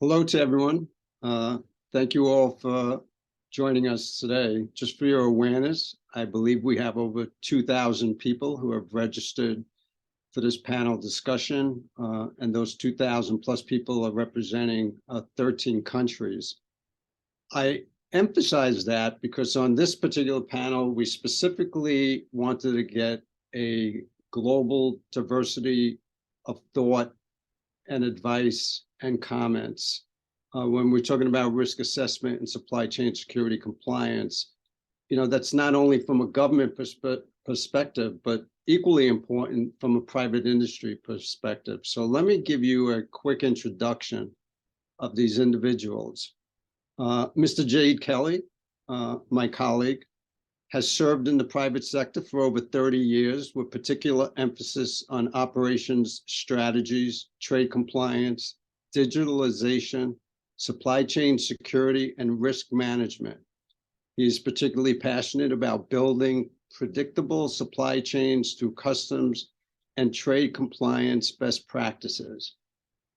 Hello to everyone. Thank you all for joining us today. Just for your awareness, I believe we have over 2,000 people who have registered for this panel discussion, and those 2,000 plus people are representing 13 countries. I emphasize that because on this particular panel, we specifically wanted to get a global diversity of thought and advice and comments. When we're talking about risk assessment and supply chain security compliance, that's not only from a government perspective, but equally important from a private industry perspective. So let me give you a quick introduction of these individuals. Mr. Jade Kelly, my colleague, has served in the private sector for over 30 years with particular emphasis on operations strategies, trade compliance, digitalization, supply chain security, and risk management. He is particularly passionate about building predictable supply chains through customs and trade compliance best practices.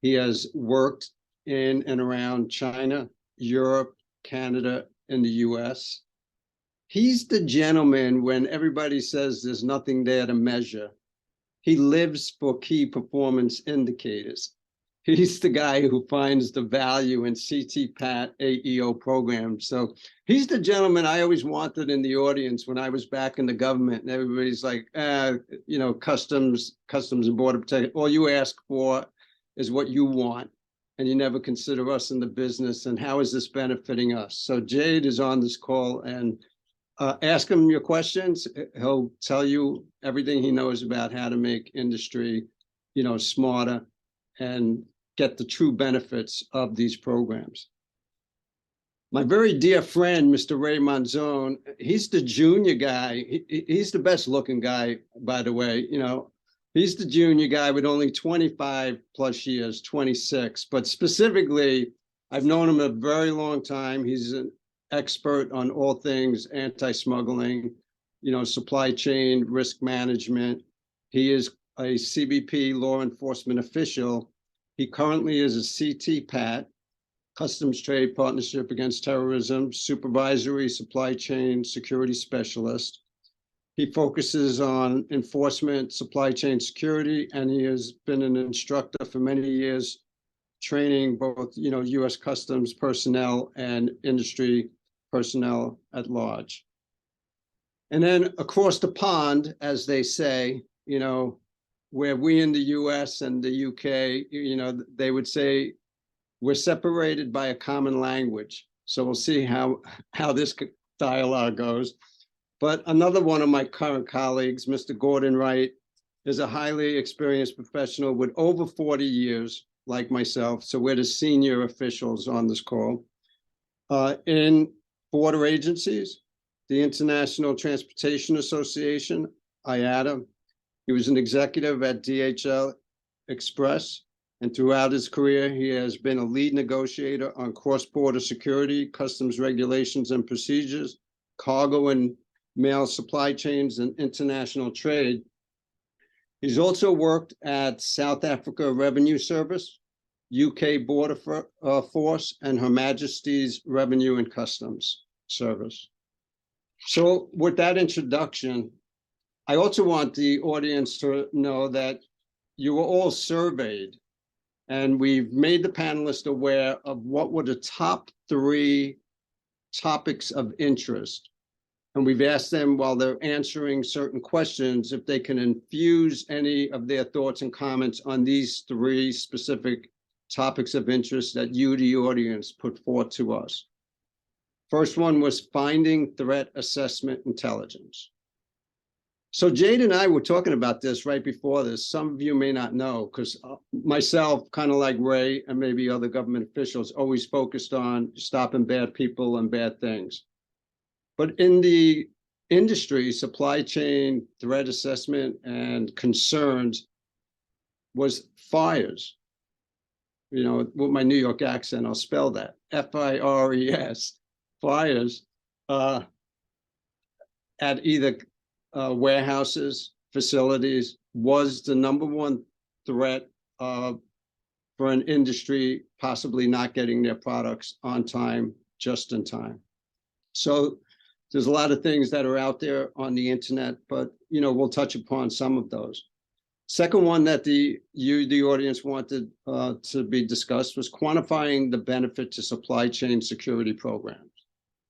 He has worked in and around China, Europe, Canada, and the US. He's the gentleman when everybody says there's nothing there to measure. He lives for key performance indicators. He's the guy who finds the value in CTPAT AEO programs. So he's the gentleman I always wanted in the audience when I was back in the government, and everybody's like, customs and border protection. All you ask for is what you want, and you never consider us in the business and how is this benefiting us. So Jade is on this call, and ask him your questions. He'll tell you everything he knows about how to make industry, smarter and get the true benefits of these programs. My very dear friend, Mr. Ray Manzone, he's the junior guy. He's the best looking guy, by the way. He's the junior guy with only 25 plus years, 26. But specifically, I've known him a very long time. He's an expert on all things anti-smuggling, supply chain risk management. He is a CBP law enforcement official. He currently is a CTPAT, Customs Trade Partnership Against Terrorism, supervisory supply chain security specialist. He focuses on enforcement, supply chain security, and he has been an instructor for many years, training both, U.S. Customs personnel and industry personnel at large. And then across the pond, as they say, where we in the US and the UK, they would say we're separated by a common language. So we'll see how this dialogue goes. But another one of my current colleagues, Mr. Gordon Wright, is a highly experienced professional with over 40 years, like myself. So we're the senior officials on this call. In border agencies, the International Transportation Association, IATA. He was an executive at DHL Express, and throughout his career, he has been a lead negotiator on cross-border security, customs regulations and procedures, cargo and mail supply chains, and international trade. He's also worked at South Africa Revenue Service, UK Border Force, and Her Majesty's Revenue and Customs Service. So with that introduction, I also want the audience to know that you were all surveyed, and we've made the panelists aware of what were the top 3 topics of interest. And we've asked them, while they're answering certain questions, if they can infuse any of their thoughts and comments on these 3 specific topics of interest that you, the audience, put forth to us. First one was finding threat assessment intelligence. So Jade and I were talking about this right before this. Some of you may not know, because myself, kind of like Ray and maybe other government officials, always focused on stopping bad people and bad things. But in the industry, supply chain threat assessment and concerns was fires. With my New York accent, I'll spell that, F-I-R-E-S, fires at either warehouses, facilities, was the #1 threat for an industry possibly not getting their products on time, just in time. So there's a lot of things that are out there on the internet, but we'll touch upon some of those. Second one that the audience wanted to be discussed was quantifying the benefit to supply chain security programs.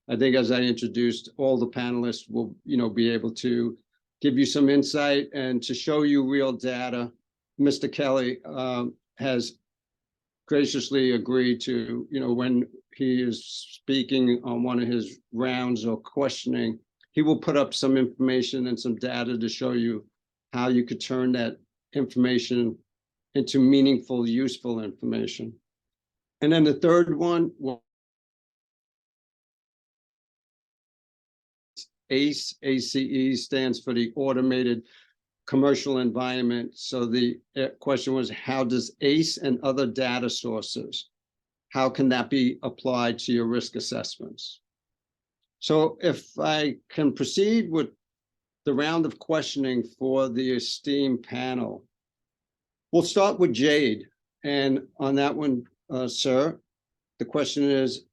I think as I introduced, all the panelists will be able to give you some insight and to show you real data. Mr. Kelly has graciously agreed to, when he is speaking on one of his rounds or questioning, he will put up some information and some data to show you how you could turn that information into meaningful, useful information. And then the third one, ACE, ACE stands for the Automated Commercial Environment. So the question was, how does ACE and other data sources, how can that be applied to your risk assessments? So if I can proceed with the round of questioning for the esteemed panel, we'll start with Jade. And on that one, sir, the question is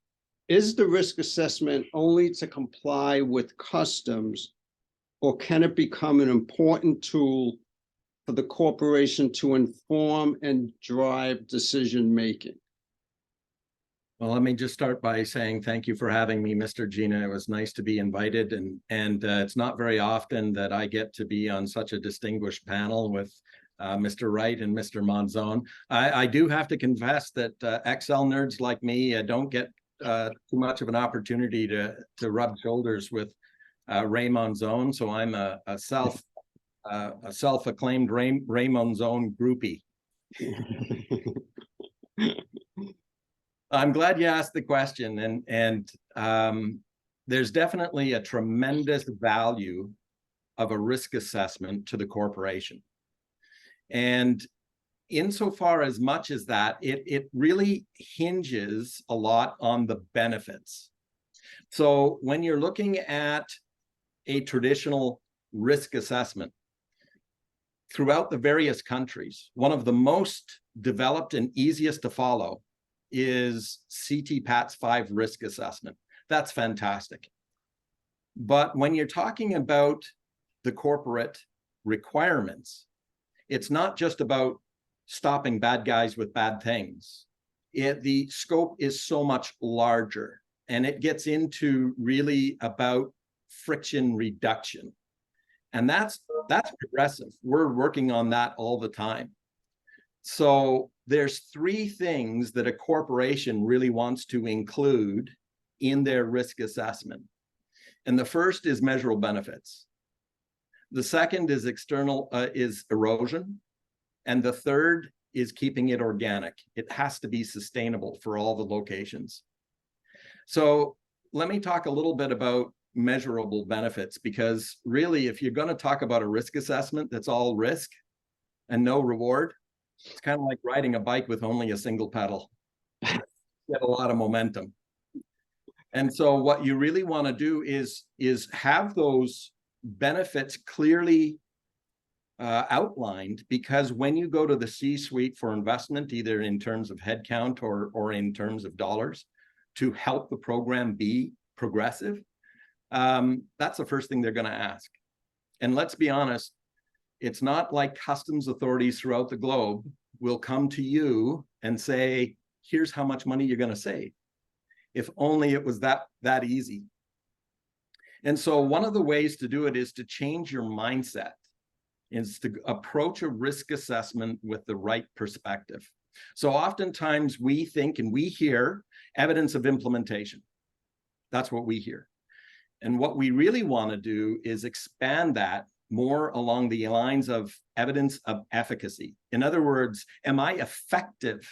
the risk assessment only to comply with customs, or can it become an important tool for the corporation to inform and drive decision-making? Well, let me just start by saying thank you for having me, Mr. Gina. It was nice to be invited, and it's not very often that I get to be on such a distinguished panel with Mr. Wright and Mr. Monzon. I do have to confess that Excel nerds like me don't get too much of an opportunity to rub shoulders with Ray Monzon, so I'm a self-acclaimed Ray Monzon groupie. I'm glad you asked the question, and there's definitely a tremendous value of a risk assessment to the corporation. And insofar as much as that, it really hinges a lot on the benefits. So when you're looking at a traditional risk assessment throughout the various countries, one of the most developed and easiest to follow is CTPAT's 5 risk assessment. That's fantastic. But when you're talking about the corporate requirements, it's not just about stopping bad guys with bad things. The scope is so much larger, and it gets into really about friction reduction. And that's progressive. We're working on that all the time. So there's 3 things that a corporation really wants to include in their risk assessment. And the first is measurable benefits. The second is is erosion. And the third is keeping it organic. It has to be sustainable for all the locations. So let me talk a little bit about measurable benefits, because really, if you're going to talk about a risk assessment that's all risk and no reward, it's kind of like riding a bike with only a single pedal. Get a lot of momentum. And so what you really want to do is have those benefits clearly outlined, because when you go to the C-suite for investment, either in terms of headcount or in terms of dollars, to help the program be progressive, that's the first thing they're going to ask. And let's be honest, it's not like customs authorities throughout the globe will come to you and say, here's how much money you're going to save. If only it was that easy. And so one of the ways to do it is to change your mindset, is to approach a risk assessment with the right perspective. So oftentimes we think and we hear evidence of implementation. That's what we hear. And what we really want to do is expand that more along the lines of evidence of efficacy. In other words, am I effective?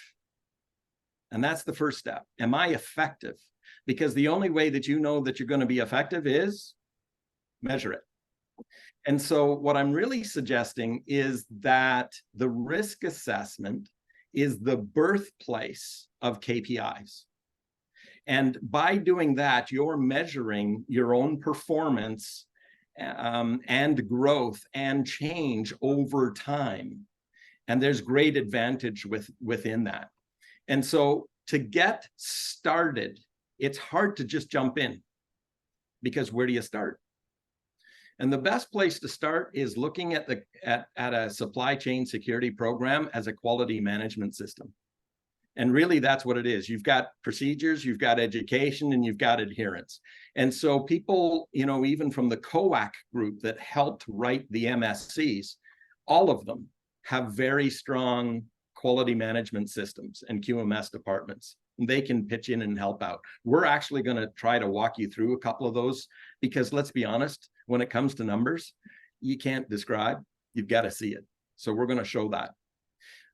And that's the first step. Am I effective? Because the only way that you know that you're going to be effective is measure it. And so what I'm really suggesting is that the risk assessment is the birthplace of KPIs. And by doing that, you're measuring your own performance and growth and change over time. And there's great advantage within that. And so to get started, it's hard to just jump in, because where do you start? And the best place to start is looking at a supply chain security program as a quality management system. And really, that's what it is. You've got procedures, you've got education, and you've got adherence. And so people, even from the COAC group that helped write the MSCs, all of them have very strong quality management systems and QMS departments. They can pitch in and help out. We're actually going to try to walk you through a couple of those, because let's be honest, when it comes to numbers, you can't describe, you've got to see it. So we're going to show that.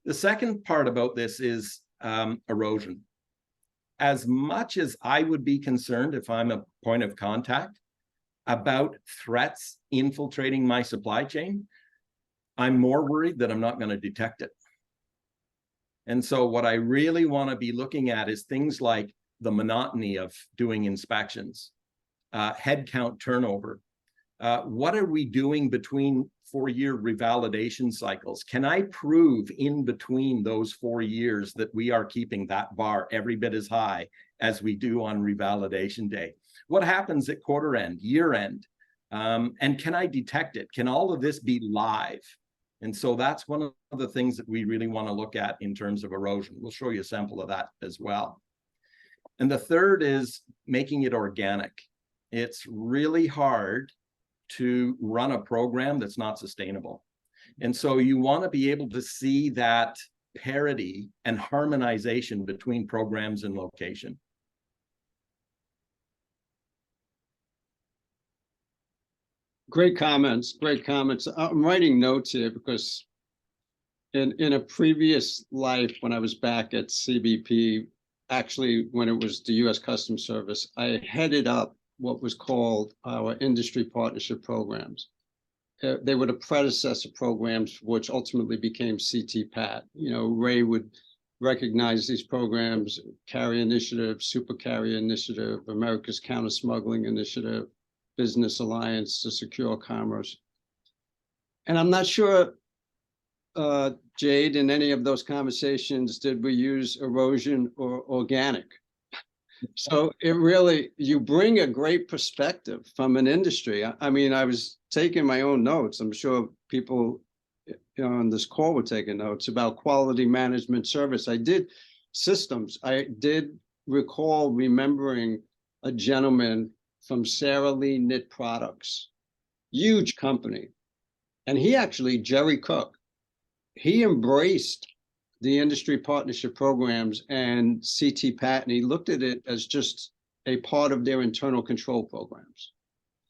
The second part about this is erosion. As much as I would be concerned, if I'm a point of contact, about threats infiltrating my supply chain, I'm more worried that I'm not going to detect it. And so what I really want to be looking at is things like the monotony of doing inspections, headcount turnover. What are we doing between 4-year revalidation cycles? Can I prove in between those 4 years that we are keeping that bar every bit as high as we do on revalidation day? What happens at quarter end, year end? And can I detect it? Can all of this be live? And so that's one of the things that we really want to look at in terms of erosion. We'll show you a sample of that as well. And the third is making it organic. It's really hard to run a program that's not sustainable. And so you want to be able to see that parity and harmonization between programs and location. Great comments, great comments. I'm writing notes here because in a previous life, when I was back at CBP, actually when it was the U.S. Customs Service, I headed up what was called our industry partnership programs. They were the predecessor programs, which ultimately became CTPAT. Ray would recognize these programs: Carrier Initiative, Super Carrier Initiative, America's Counter Smuggling Initiative, Business Alliance to Secure Commerce. And I'm not sure, Jade, in any of those conversations, did we use erosion or organic? So it really, you bring a great perspective from an industry. I mean, I was taking my own notes. I'm sure people on this call were taking notes about quality management service. I did systems. I did recall remembering a gentleman from Sara Lee Knit Products, huge company. And he actually, Jerry Cook, he embraced the industry partnership programs and CTPAT, and he looked at it as just a part of their internal control programs.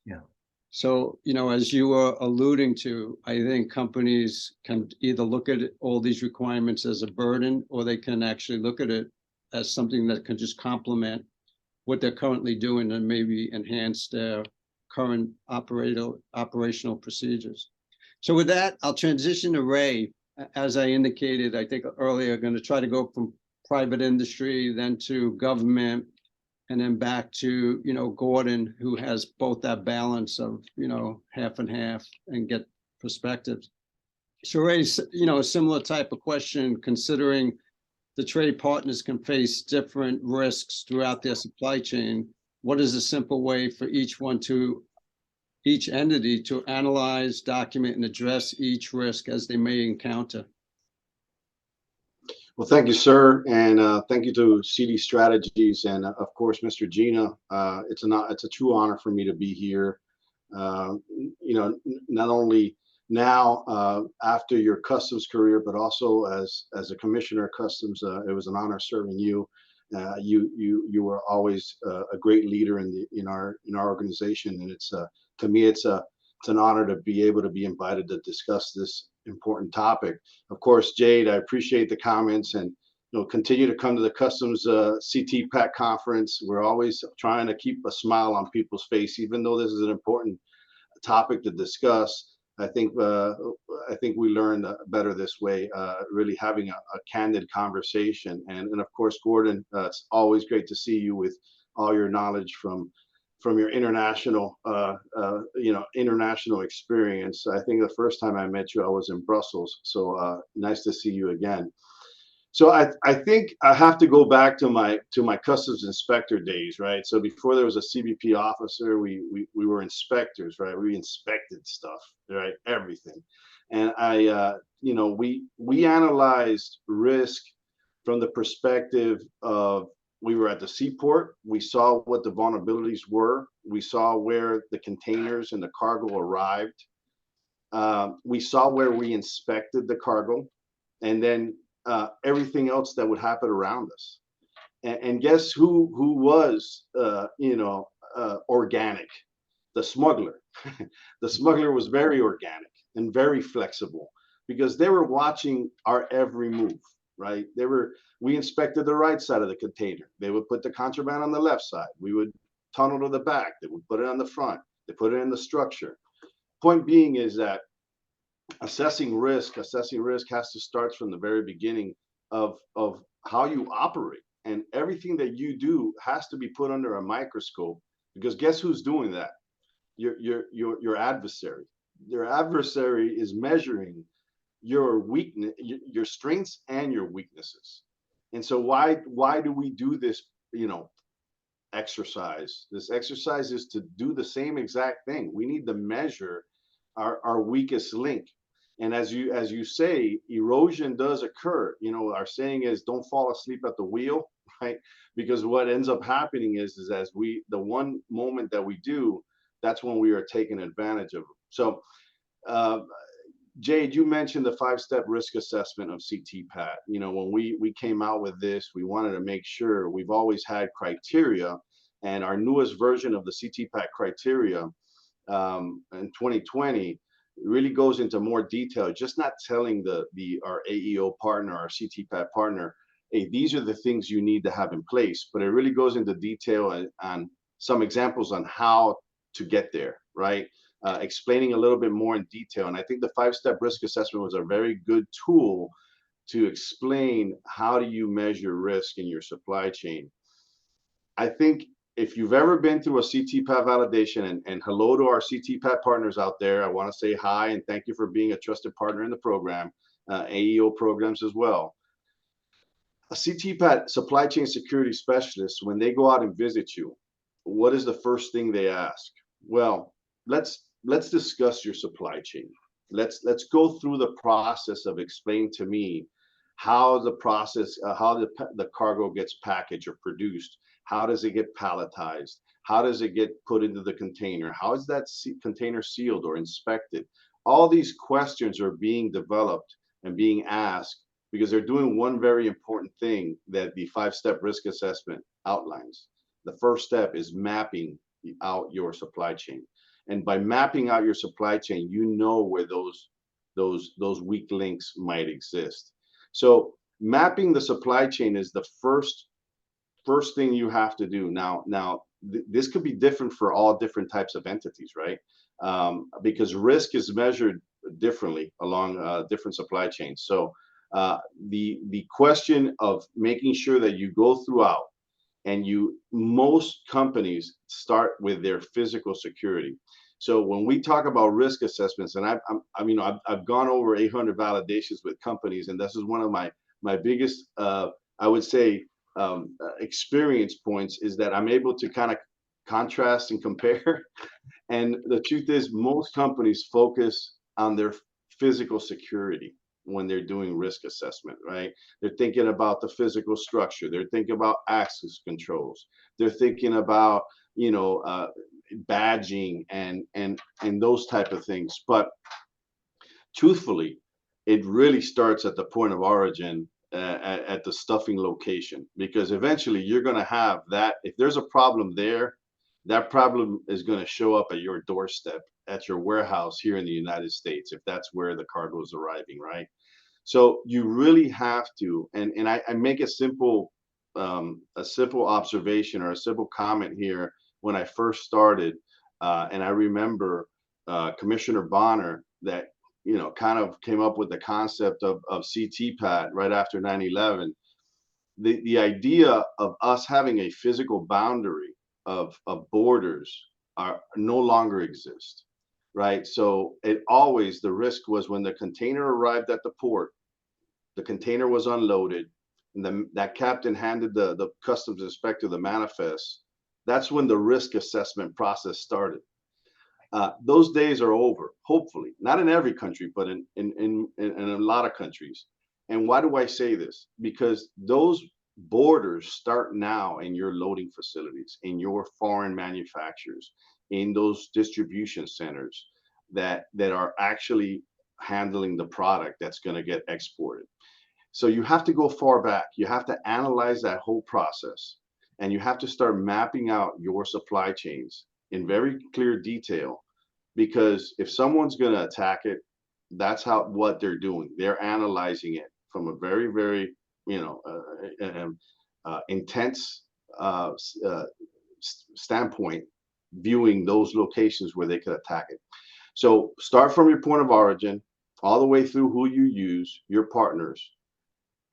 Yeah. So, as you were alluding to, I think companies can either look at all these requirements as a burden, or they can actually look at it as something that can just complement what they're currently doing and maybe enhance their current operational procedures. So with that, I'll transition to Ray. As I indicated, I think earlier, going to try to go from private industry, then to government, and then back to, Gordon, who has both that balance of, half and half, and get perspectives. So Ray, a similar type of question, considering the trade partners can face different risks throughout their supply chain. What is a simple way for each entity to analyze, document, and address each risk as they may encounter? Well, thank you, sir, and thank you to CD Strategies, and of course, Mr. Gina. It's a true honor for me to be here. Not only now after your customs career, but also as a commissioner of customs. It was an honor serving you. You were always a great leader in our organization, and to me it's an honor to be able to be invited to discuss this important topic. Of course, Jade, I appreciate the comments, and continue to come to the Customs CTPAT conference. We're always trying to keep a smile on people's face, even though this is an important topic to discuss. I think we learn better this way, really having a candid conversation. And of course, Gordon, it's always great to see you with all your knowledge from your international experience. I think the first time I met you, I was in Brussels. So nice to see you again. So I think I have to go back to my customs inspector days, right? So before there was a CBP officer, we were inspectors, right? We inspected stuff, right? Everything. And we analyzed risk from the perspective of, we were at the seaport, we saw what the vulnerabilities were, we saw where the containers and the cargo arrived, we saw where we inspected the cargo, and then everything else that would happen around us. And guess who was organic? The smuggler. The smuggler was very organic and very flexible because they were watching our every move, right? We inspected the right side of the container. They would put the contraband on the left side. We would tunnel to the back. They would put it on the front. They put it in the structure. Point being is that assessing risk has to start from the very beginning of how you operate, and everything that you do has to be put under a microscope, because guess who's doing that? Your adversary. Your adversary is measuring your weakness, your strengths and your weaknesses. And so why do we do this exercise? This exercise is to do the same exact thing. We need to measure our weakest link. And as you say, erosion does occur. Our saying is, don't fall asleep at the wheel, right? Because what ends up happening is as the one moment that we do, that's when we are taken advantage of. So Jade, you mentioned the 5-step risk assessment of CTPAT. When we came out with this, we wanted to make sure, we've always had criteria, and our newest version of the CTPAT criteria in 2020 really goes into more detail, just not telling our AEO partner, our CTPAT partner, hey, these are the things you need to have in place, but it really goes into detail on some examples on how to get there, right? Explaining a little bit more in detail. And I think the 5-step risk assessment was a very good tool to explain how do you measure risk in your supply chain. I think if you've ever been through a CTPAT validation, and hello to our CTPAT partners out there, I want to say hi and thank you for being a trusted partner in the program, AEO programs as well. A CTPAT supply chain security specialist, when they go out and visit you, what is the first thing they ask? Well, let's discuss your supply chain. Let's go through the process of explaining to me how the process, how the cargo gets packaged or produced. How does it get palletized? How does it get put into the container? How is that container sealed or inspected? All these questions are being developed and being asked because they're doing one very important thing that the 5-step risk assessment outlines. The first step is mapping out your supply chain. And by mapping out your supply chain, you know where those weak links might exist. So mapping the supply chain is the first thing you have to do. Now, this could be different for all different types of entities, right? Because risk is measured differently along different supply chains. So the question of making sure that you go throughout, and most companies start with their physical security. So when we talk about risk assessments, and I've gone over 800 validations with companies, and this is one of my biggest, I would say, experience points, is that I'm able to kind of contrast and compare. And the truth is, most companies focus on their physical security when they're doing risk assessment, right? They're thinking about the physical structure. They're thinking about access controls. They're thinking about, badging and those type of things. But truthfully, it really starts at the point of origin, at the stuffing location, because eventually you're going to have that. If there's a problem there, that problem is going to show up at your doorstep, at your warehouse here in the United States, if that's where the cargo is arriving, right? So you really have to, and I make a simple observation or a simple comment here. When I first started, and I remember Commissioner Bonner, that kind of came up with the concept of CTPAT right after 9/11. The idea of us having a physical boundary of borders are no longer exist, right? So the risk was when the container arrived at the port, the container was unloaded, and that captain handed the customs inspector the manifest, that's when the risk assessment process started. Those days are over, hopefully, not in every country, but in a lot of countries. And why do I say this? Because those borders start now in your loading facilities, in your foreign manufacturers, in those distribution centers that are actually handling the product that's going to get exported. So you have to go far back. You have to analyze that whole process, and you have to start mapping out your supply chains in very clear detail, because if someone's going to attack it, that's what they're doing. They're analyzing it from a very, very, intense standpoint, viewing those locations where they could attack it. So start from your point of origin all the way through who you use, your partners,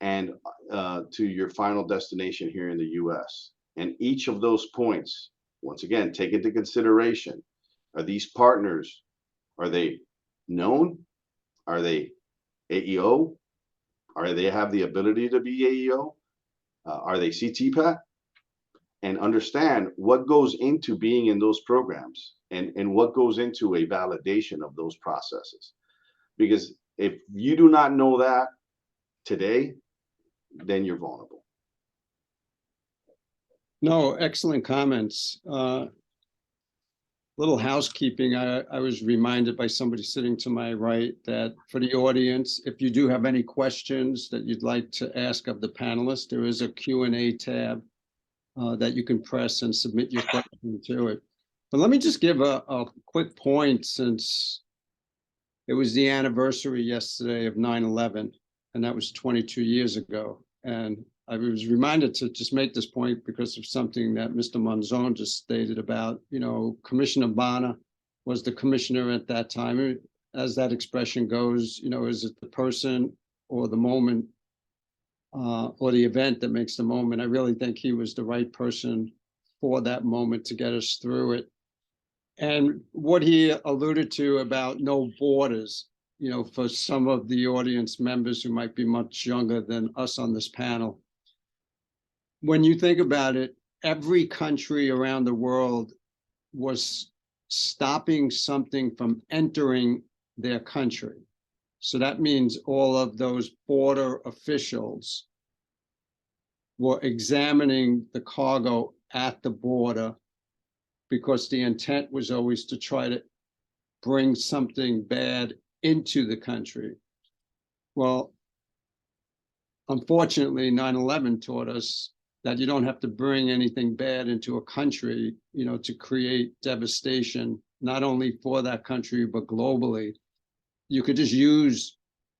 and to your final destination here in the US. And each of those points, once again, take into consideration. Are these partners, are they known? Are they AEO? Are they have the ability to be AEO? Are they CTPAT? And understand what goes into being in those programs, and what goes into a validation of those processes. Because if you do not know that today, then you're vulnerable. No, excellent comments. Little housekeeping. I was reminded by somebody sitting to my right that for the audience, if you do have any questions that you'd like to ask of the panelists, there is a Q&A tab that you can press and submit your question to it. But let me just give a quick point, since it was the anniversary yesterday of 9/11, and that was 22 years ago. And I was reminded to just make this point because of something that Mr. Monzon just stated about, Commissioner Bonner was the commissioner at that time. As that expression goes, is it the person or the moment or the event that makes the moment? I really think he was the right person for that moment to get us through it. And what he alluded to about no borders, for some of the audience members who might be much younger than us on this panel, when you think about it, every country around the world was stopping something from entering their country. So that means all of those border officials were examining the cargo at the border, because the intent was always to try to bring something bad into the country. Well, unfortunately, 9/11 taught us that you don't have to bring anything bad into a country, to create devastation, not only for that country, but globally. You could just use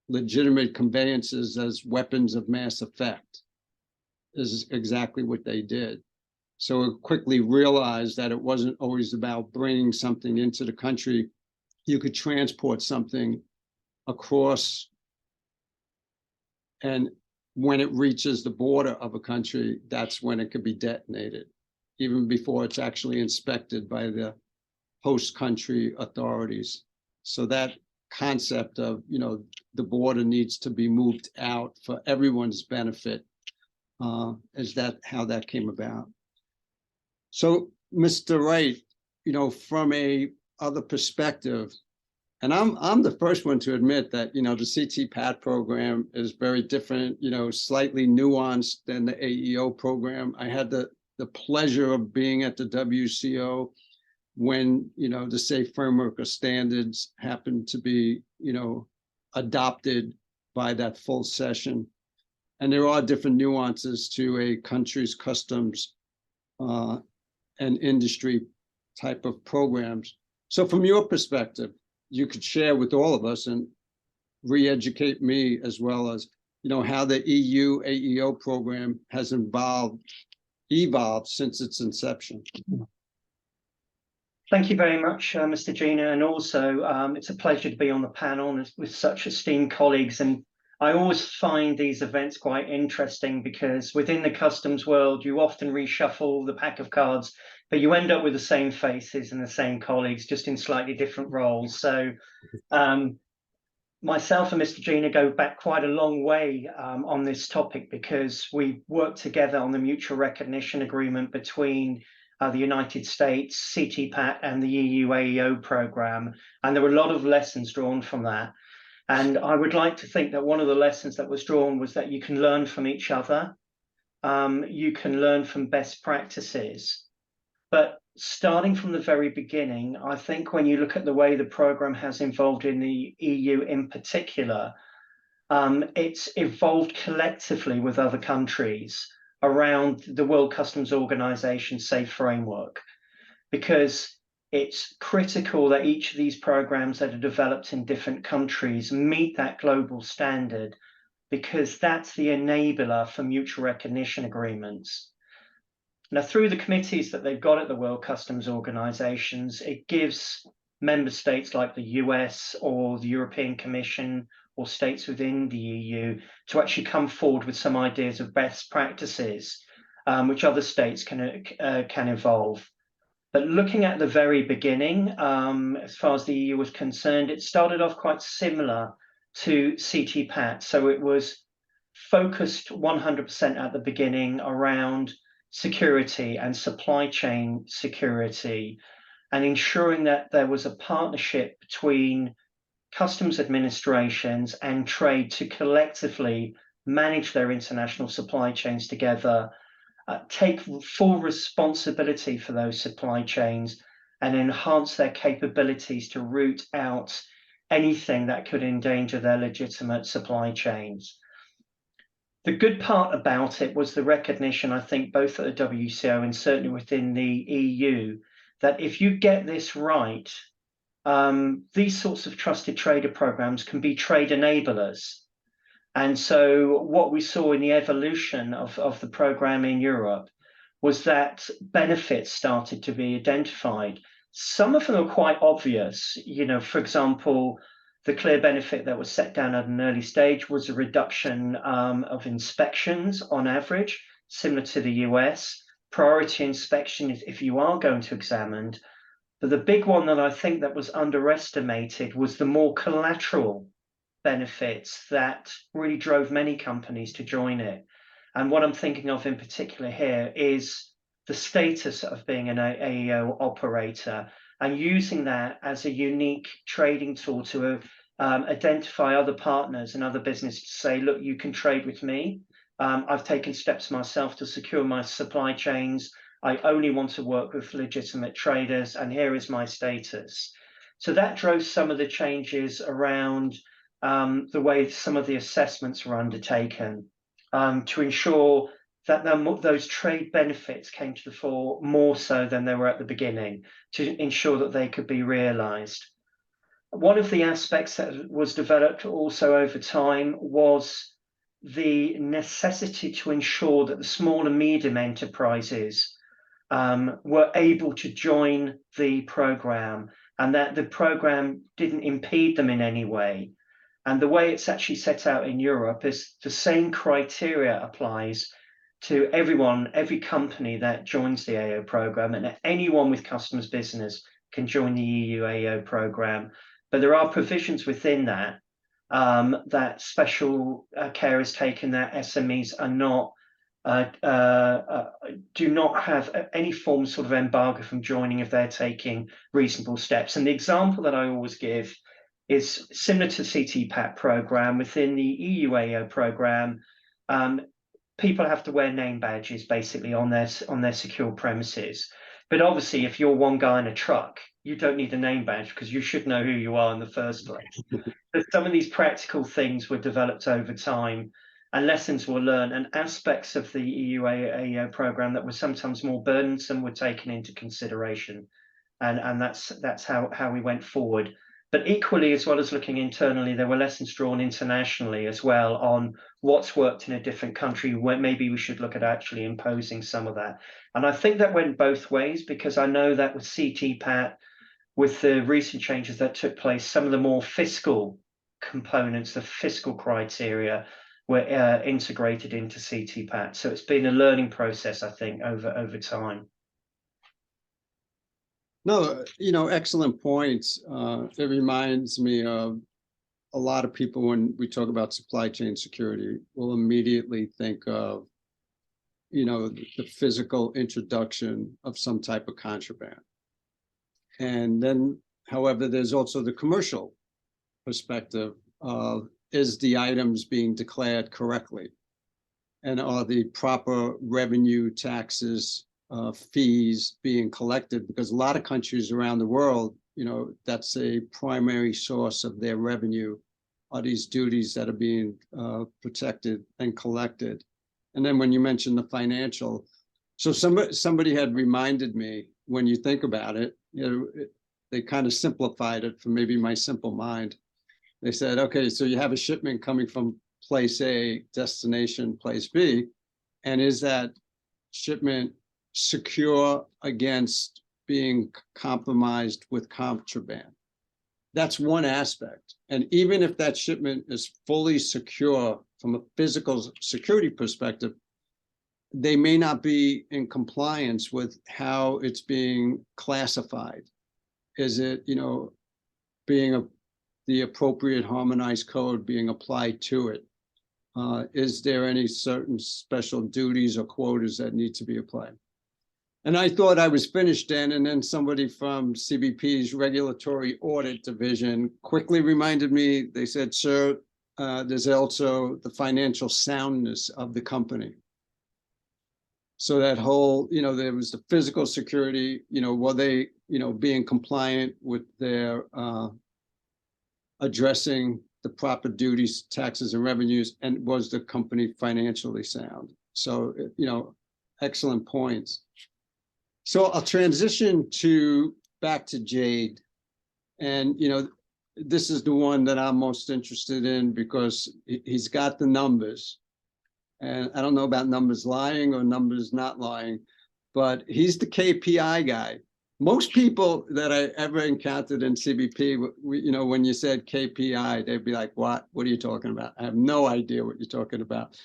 legitimate conveyances as weapons of mass effect, is exactly what they did. So we quickly realized that it wasn't always about bringing something into the country. You could transport something across, and when it reaches the border of a country, that's when it could be detonated, even before it's actually inspected by the host country authorities. So that concept of, the border needs to be moved out for everyone's benefit, is that how that came about. So, Mr. Wright, from a other perspective, and I'm the first one to admit that, the CTPAT program is very different, slightly nuanced than the AEO program. I had the pleasure of being at the WCO when, the Safe Framework of Standards happened to be, adopted by that full session. And there are different nuances to a country's customs and industry type of programs. So from your perspective, you could share with all of us and re-educate me, as well as, how the EU AEO program has evolved since its inception. Thank you very much, Mr. Gina. And also, it's a pleasure to be on the panel with such esteemed colleagues. And I always find these events quite interesting, because within the customs world, you often reshuffle the pack of cards, but you end up with the same faces and the same colleagues, just in slightly different roles. So myself and Mr. Gina go back quite a long way on this topic, because we worked together on the mutual recognition agreement between the United States, CTPAT, and the EU AEO program. And there were a lot of lessons drawn from that. And I would like to think that one of the lessons that was drawn was that you can learn from each other. You can learn from best practices. But starting from the very beginning, I think when you look at the way the program has evolved in the EU in particular, it's evolved collectively with other countries around the World Customs Organization safe framework, because it's critical that each of these programs that are developed in different countries meet that global standard, because that's the enabler for mutual recognition agreements. Now, through the committees that they've got at the World Customs Organizations, it gives member states like the US or the European Commission or states within the EU to actually come forward with some ideas of best practices, which other states can evolve. But looking at the very beginning, as far as the EU was concerned, it started off quite similar to CTPAT. So it was focused 100% at the beginning around security and supply chain security, and ensuring that there was a partnership between customs administrations and trade to collectively manage their international supply chains together, take full responsibility for those supply chains, and enhance their capabilities to root out anything that could endanger their legitimate supply chains. The good part about it was the recognition, I think, both at the WCO and certainly within the EU, that if you get this right, these sorts of trusted trader programs can be trade enablers. And so what we saw in the evolution of the program in Europe was that benefits started to be identified. Some of them are quite obvious. You know, for example, the clear benefit that was set down at an early stage was a reduction of inspections on average, similar to the US. Priority inspection if you are going to examine. But the big one that I think that was underestimated was the more collateral benefits that really drove many companies to join it. And what I'm thinking of in particular here is the status of being an AEO operator, and using that as a unique trading tool to identify other partners and other businesses to say, look, you can trade with me. I've taken steps myself to secure my supply chains. I only want to work with legitimate traders, and here is my status. So that drove some of the changes around the way some of the assessments were undertaken, to ensure that those trade benefits came to the fore more so than they were at the beginning, to ensure that they could be realized. One of the aspects that was developed also over time was the necessity to ensure that the small and medium enterprises were able to join the program, and that the program didn't impede them in any way. And the way it's actually set out in Europe is the same criteria applies to everyone, every company that joins the AEO program, and anyone with customs business can join the EU AEO program. But there are provisions within that that special care is taken that SMEs are not do not have any form sort of embargo from joining if they're taking reasonable steps. And the example that I always give is similar to the CTPAT program. Within the EU AEO program, people have to wear name badges basically on their secure premises. But obviously, if you're one guy in a truck, you don't need a name badge because you should know who you are in the first place. But some of these practical things were developed over time, and lessons were learned, and aspects of the EU AEO program that were sometimes more burdensome were taken into consideration. And that's how we went forward. But equally, as well as looking internally, there were lessons drawn internationally as well on what's worked in a different country, where maybe we should look at actually imposing some of that. And I think that went both ways, because I know that with CTPAT, with the recent changes that took place, some of the more fiscal components, the fiscal criteria, were integrated into CTPAT. So it's been a learning process, I think, over time. No, excellent points. It reminds me of a lot of people, when we talk about supply chain security, will immediately think of, the physical introduction of some type of contraband. And then, however, there's also the commercial perspective of, is the items being declared correctly? And are the proper revenue, taxes, fees being collected? Because a lot of countries around the world, that's a primary source of their revenue, are these duties that are being protected and collected. And then when you mentioned the financial, so somebody had reminded me, when you think about it, they kind of simplified it for maybe my simple mind. They said, okay, so you have a shipment coming from place A, destination place B, and is that shipment secure against being compromised with contraband? That's one aspect. And even if that shipment is fully secure from a physical security perspective, they may not be in compliance with how it's being classified. Is it, being the appropriate harmonized code being applied to it? Is there any certain special duties or quotas that need to be applied? And I thought I was finished then, and then somebody from CBP's Regulatory Audit Division quickly reminded me. They said, sir, there's also the financial soundness of the company. So that whole, there was the physical security, were they, being compliant with their addressing the proper duties, taxes, and revenues, and was the company financially sound? So, excellent points. So I'll transition back to Jade. And, this is the one that I'm most interested in because he's got the numbers. And I don't know about numbers lying or numbers not lying, but he's the KPI guy. Most people that I ever encountered in CBP, when you said KPI, they'd be like, what are you talking about? I have no idea what you're talking about.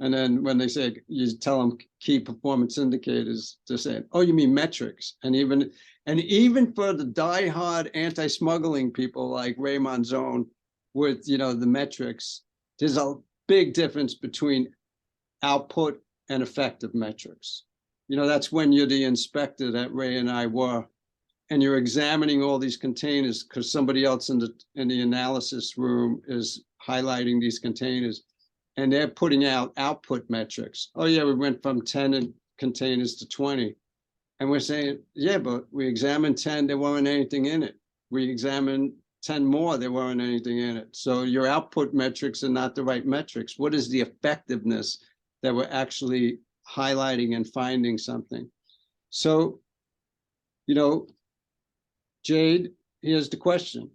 And then when they say, you tell them key performance indicators, they're saying, oh, you mean metrics. And even for the diehard anti-smuggling people like Ray Manzone with, the metrics, there's a big difference between output and effective metrics. That's when you're the inspector that Ray and I were, and you're examining all these containers because somebody else in the analysis room is highlighting these containers, and they're putting out output metrics. Oh yeah, we went from 10 containers to 20. And we're saying, yeah, but we examined 10, there weren't anything in it. We examined 10 more, there weren't anything in it. So your output metrics are not the right metrics. What is the effectiveness that we're actually highlighting and finding something? So, Jade, here's the question.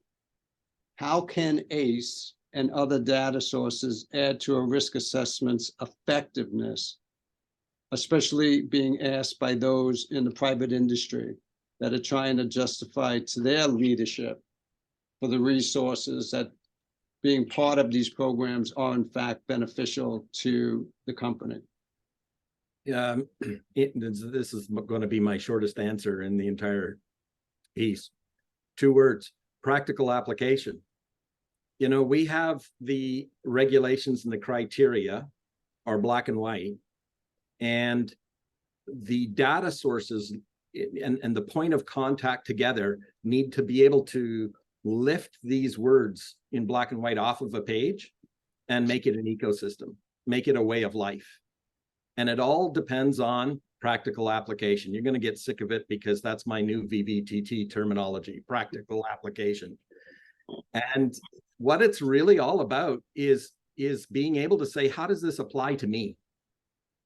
How can ACE and other data sources add to a risk assessment's effectiveness, especially being asked by those in the private industry that are trying to justify to their leadership for the resources that being part of these programs are in fact beneficial to the company? This is going to be my shortest answer in the entire piece. 2 words: practical application. We have the regulations and the criteria are black and white, and the data sources and the point of contact together need to be able to lift these words in black and white off of a page and make it an ecosystem, make it a way of life. And it all depends on practical application. You're going to get sick of it because that's my new VVTT terminology, practical application. And what it's really all about is being able to say, how does this apply to me?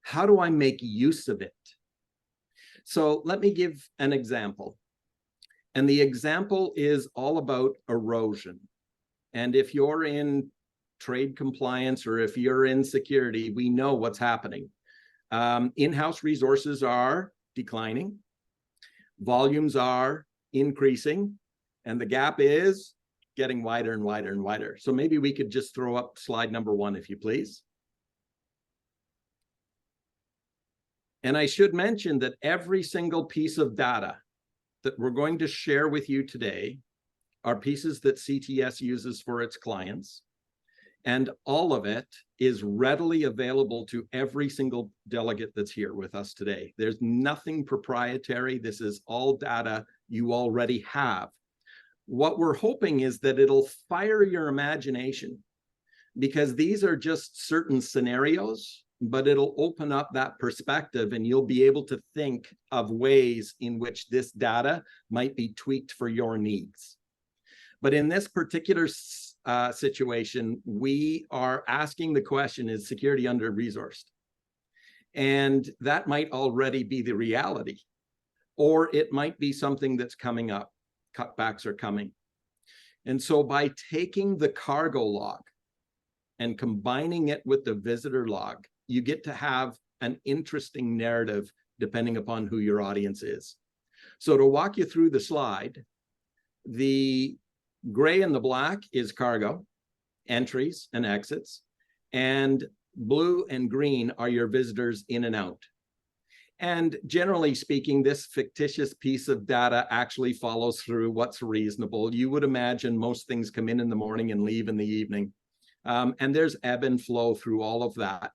How do I make use of it? So let me give an example. And the example is all about erosion. And if you're in trade compliance or if you're in security, we know what's happening. In-house resources are declining, volumes are increasing, and the gap is getting wider and wider and wider. So maybe we could just throw up slide number 1, if you please. And I should mention that every single piece of data that we're going to share with you today are pieces that CTS uses for its clients, and all of it is readily available to every single delegate that's here with us today. There's nothing proprietary. This is all data you already have. What we're hoping is that it'll fire your imagination, because these are just certain scenarios, but it'll open up that perspective and you'll be able to think of ways in which this data might be tweaked for your needs. But in this particular situation, we are asking the question, is security under-resourced? And that might already be the reality, or it might be something that's coming up. Cutbacks are coming. And so by taking the cargo log and combining it with the visitor log, you get to have an interesting narrative depending upon who your audience is. So to walk you through the slide, the gray and the black is cargo, entries and exits, and blue and green are your visitors in and out. And generally speaking, this fictitious piece of data actually follows through what's reasonable. You would imagine most things come in the morning and leave in the evening. And there's ebb and flow through all of that.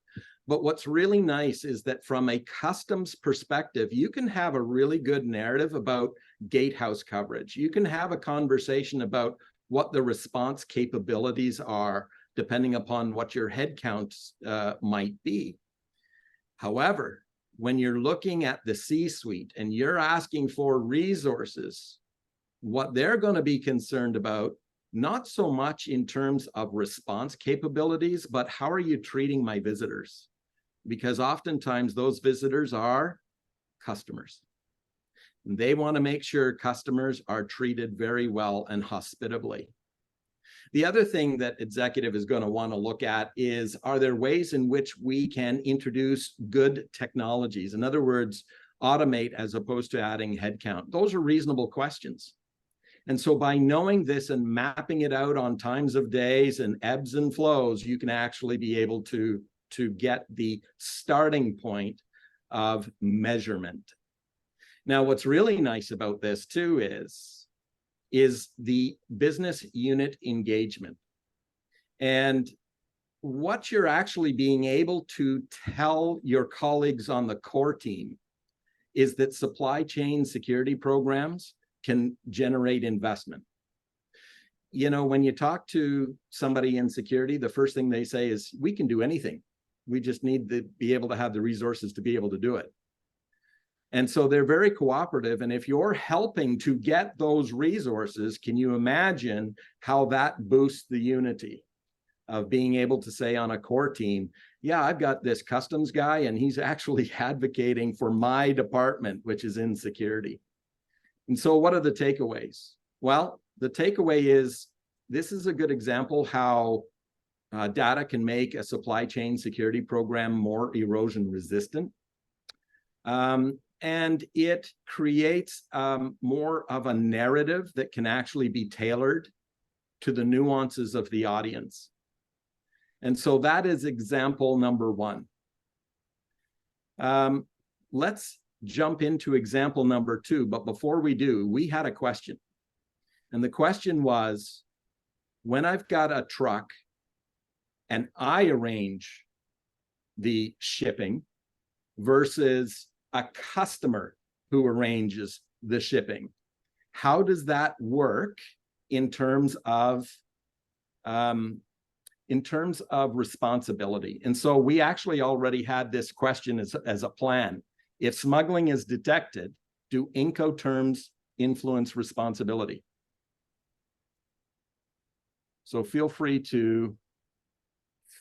But what's really nice is that from a customs perspective, you can have a really good narrative about gatehouse coverage. You can have a conversation about what the response capabilities are, depending upon what your headcounts might be. However, when you're looking at the C-suite and you're asking for resources, what they're going to be concerned about, not so much in terms of response capabilities, but how are you treating my visitors? Because oftentimes those visitors are customers. And they want to make sure customers are treated very well and hospitably. The other thing that executive is going to want to look at is, are there ways in which we can introduce good technologies? In other words, automate as opposed to adding headcount. Those are reasonable questions. And so by knowing this and mapping it out on times of days and ebbs and flows, you can actually be able to get the starting point of measurement. Now, what's really nice about this too is the business unit engagement. And what you're actually being able to tell your colleagues on the core team is that supply chain security programs can generate investment. You know, when you talk to somebody in security, the first thing they say is, we can do anything. We just need to be able to have the resources to be able to do it. And so they're very cooperative. And if you're helping to get those resources, can you imagine how that boosts the unity of being able to say on a core team, yeah, I've got this customs guy and he's actually advocating for my department, which is in security. And so what are the takeaways? Well, the takeaway is, this is a good example how data can make a supply chain security program more erosion resistant. And it creates more of a narrative that can actually be tailored to the nuances of the audience. And so that is example number one. Let's jump into example number two. But before we do, we had a question. And the question was, when I've got a truck and I arrange the shipping versus a customer who arranges the shipping, how does that work in terms of responsibility? And so we actually already had this question as a plan. If smuggling is detected, do Incoterms influence responsibility? So feel free to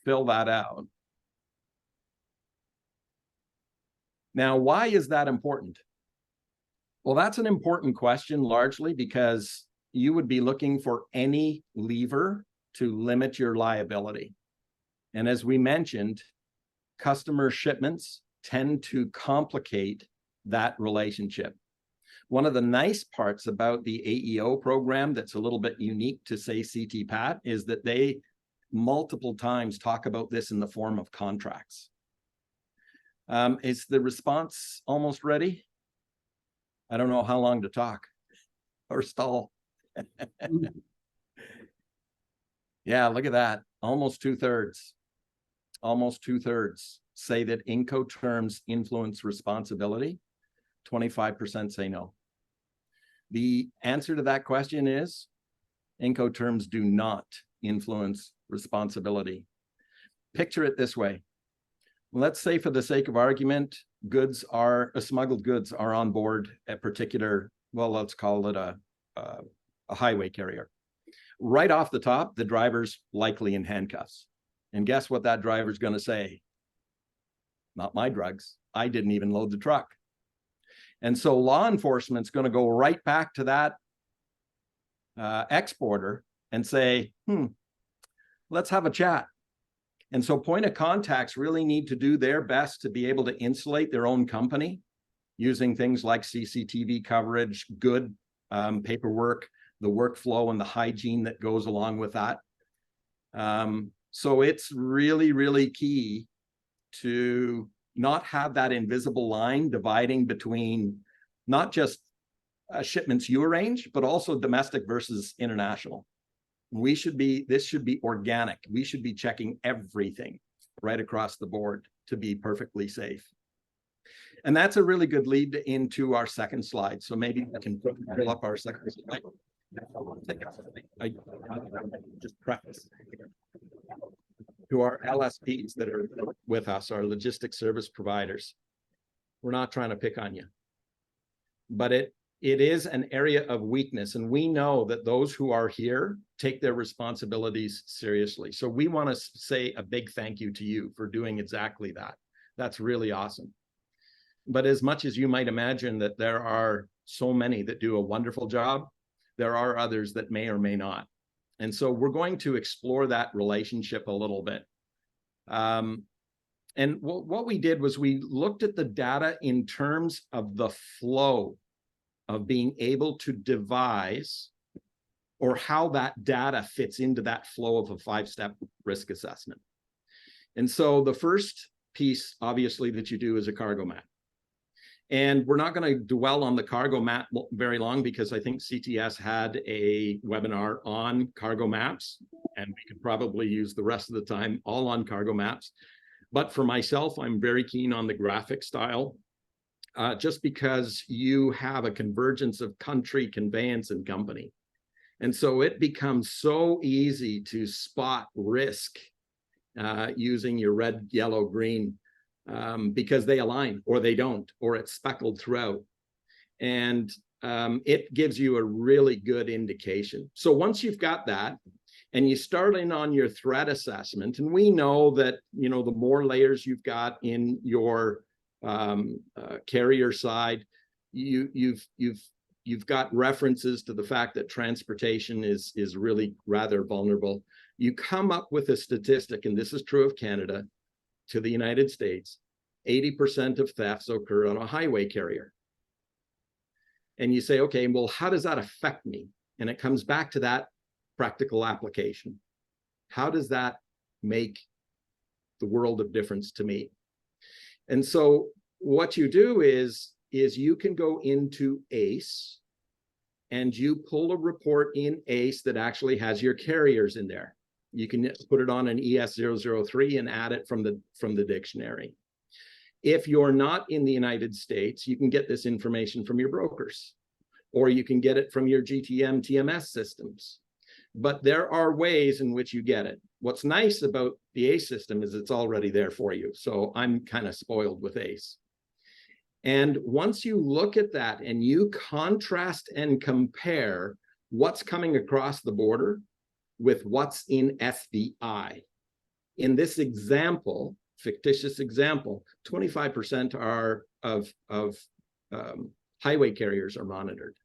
fill that out. Now, why is that important? Well, that's an important question largely because you would be looking for any lever to limit your liability. And as we mentioned, customer shipments tend to complicate that relationship. One of the nice parts about the AEO program that's a little bit unique to, say, CTPAT is that they multiple times talk about this in the form of contracts. Is the response almost ready? I don't know how long to talk or stall. Yeah, look at that. Almost 2/3. Almost 2/3 say that Incoterms influence responsibility. 25% say no. The answer to that question is Incoterms do not influence responsibility. Picture it this way. Let's say, for the sake of argument, smuggled goods are on board a particular, well, let's call it a highway carrier. Right off the top, the driver's likely in handcuffs. And guess what that driver's going to say? Not my drugs. I didn't even load the truck. And so law enforcement's going to go right back to that exporter and say, let's have a chat. And so point of contacts really need to do their best to be able to insulate their own company using things like CCTV coverage, good paperwork, the workflow and the hygiene that goes along with that. So it's really, really key to not have that invisible line dividing between not just shipments you arrange, but also domestic versus international. This should be organic. We should be checking everything right across the board to be perfectly safe. And that's a really good lead into our second slide. So maybe I can pull up our second slide. I just preface to our LSPs that are with us, our logistics service providers. We're not trying to pick on you, but it is an area of weakness. And we know that those who are here take their responsibilities seriously. So we want to say a big thank you to you for doing exactly that. That's really awesome. But as much as you might imagine that there are so many that do a wonderful job, there are others that may or may not. And so we're going to explore that relationship a little bit. And what we did was we looked at the data in terms of the flow of being able to devise, or how that data fits into that flow of a 5-step risk assessment. And so the first piece, obviously, that you do is a cargo map. And we're not going to dwell on the cargo map very long, because I think CTS had a webinar on cargo maps, and we could probably use the rest of the time all on cargo maps. But for myself, I'm very keen on the graphic style, just because you have a convergence of country, conveyance, and company. And so it becomes so easy to spot risk using your red, yellow, green, because they align or they don't, or it's speckled throughout. And it gives you a really good indication. So once you've got that, and you start in on your threat assessment, and we know that, the more layers you've got in your carrier side, you've got references to the fact that transportation is really rather vulnerable. You come up with a statistic, and this is true of Canada, to the United States, 80% of thefts occur on a highway carrier. And you say, okay, well, how does that affect me? And it comes back to that practical application. How does that make the world of difference to me? And so what you do is you can go into ACE, and you pull a report in ACE that actually has your carriers in there. You can put it on an ES003 and add it from the dictionary. If you're not in the United States, you can get this information from your brokers, or you can get it from your GTM TMS systems. But there are ways in which you get it. What's nice about the ACE system is it's already there for you. So I'm kind of spoiled with ACE. And once you look at that and you contrast and compare what's coming across the border with what's in FBI. In this example, fictitious example, 25% of highway carriers are monitored.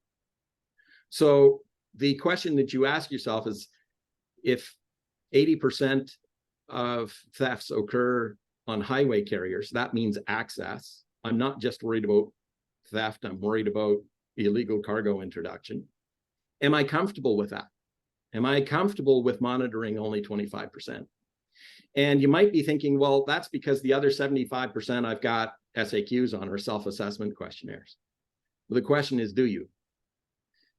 So the question that you ask yourself is, if 80% of thefts occur on highway carriers, that means access. I'm not just worried about theft, I'm worried about illegal cargo introduction. Am I comfortable with that? Am I comfortable with monitoring only 25%? And you might be thinking, well, that's because the other 75% I've got SAQs on, or self-assessment questionnaires. Well, the question is, do you?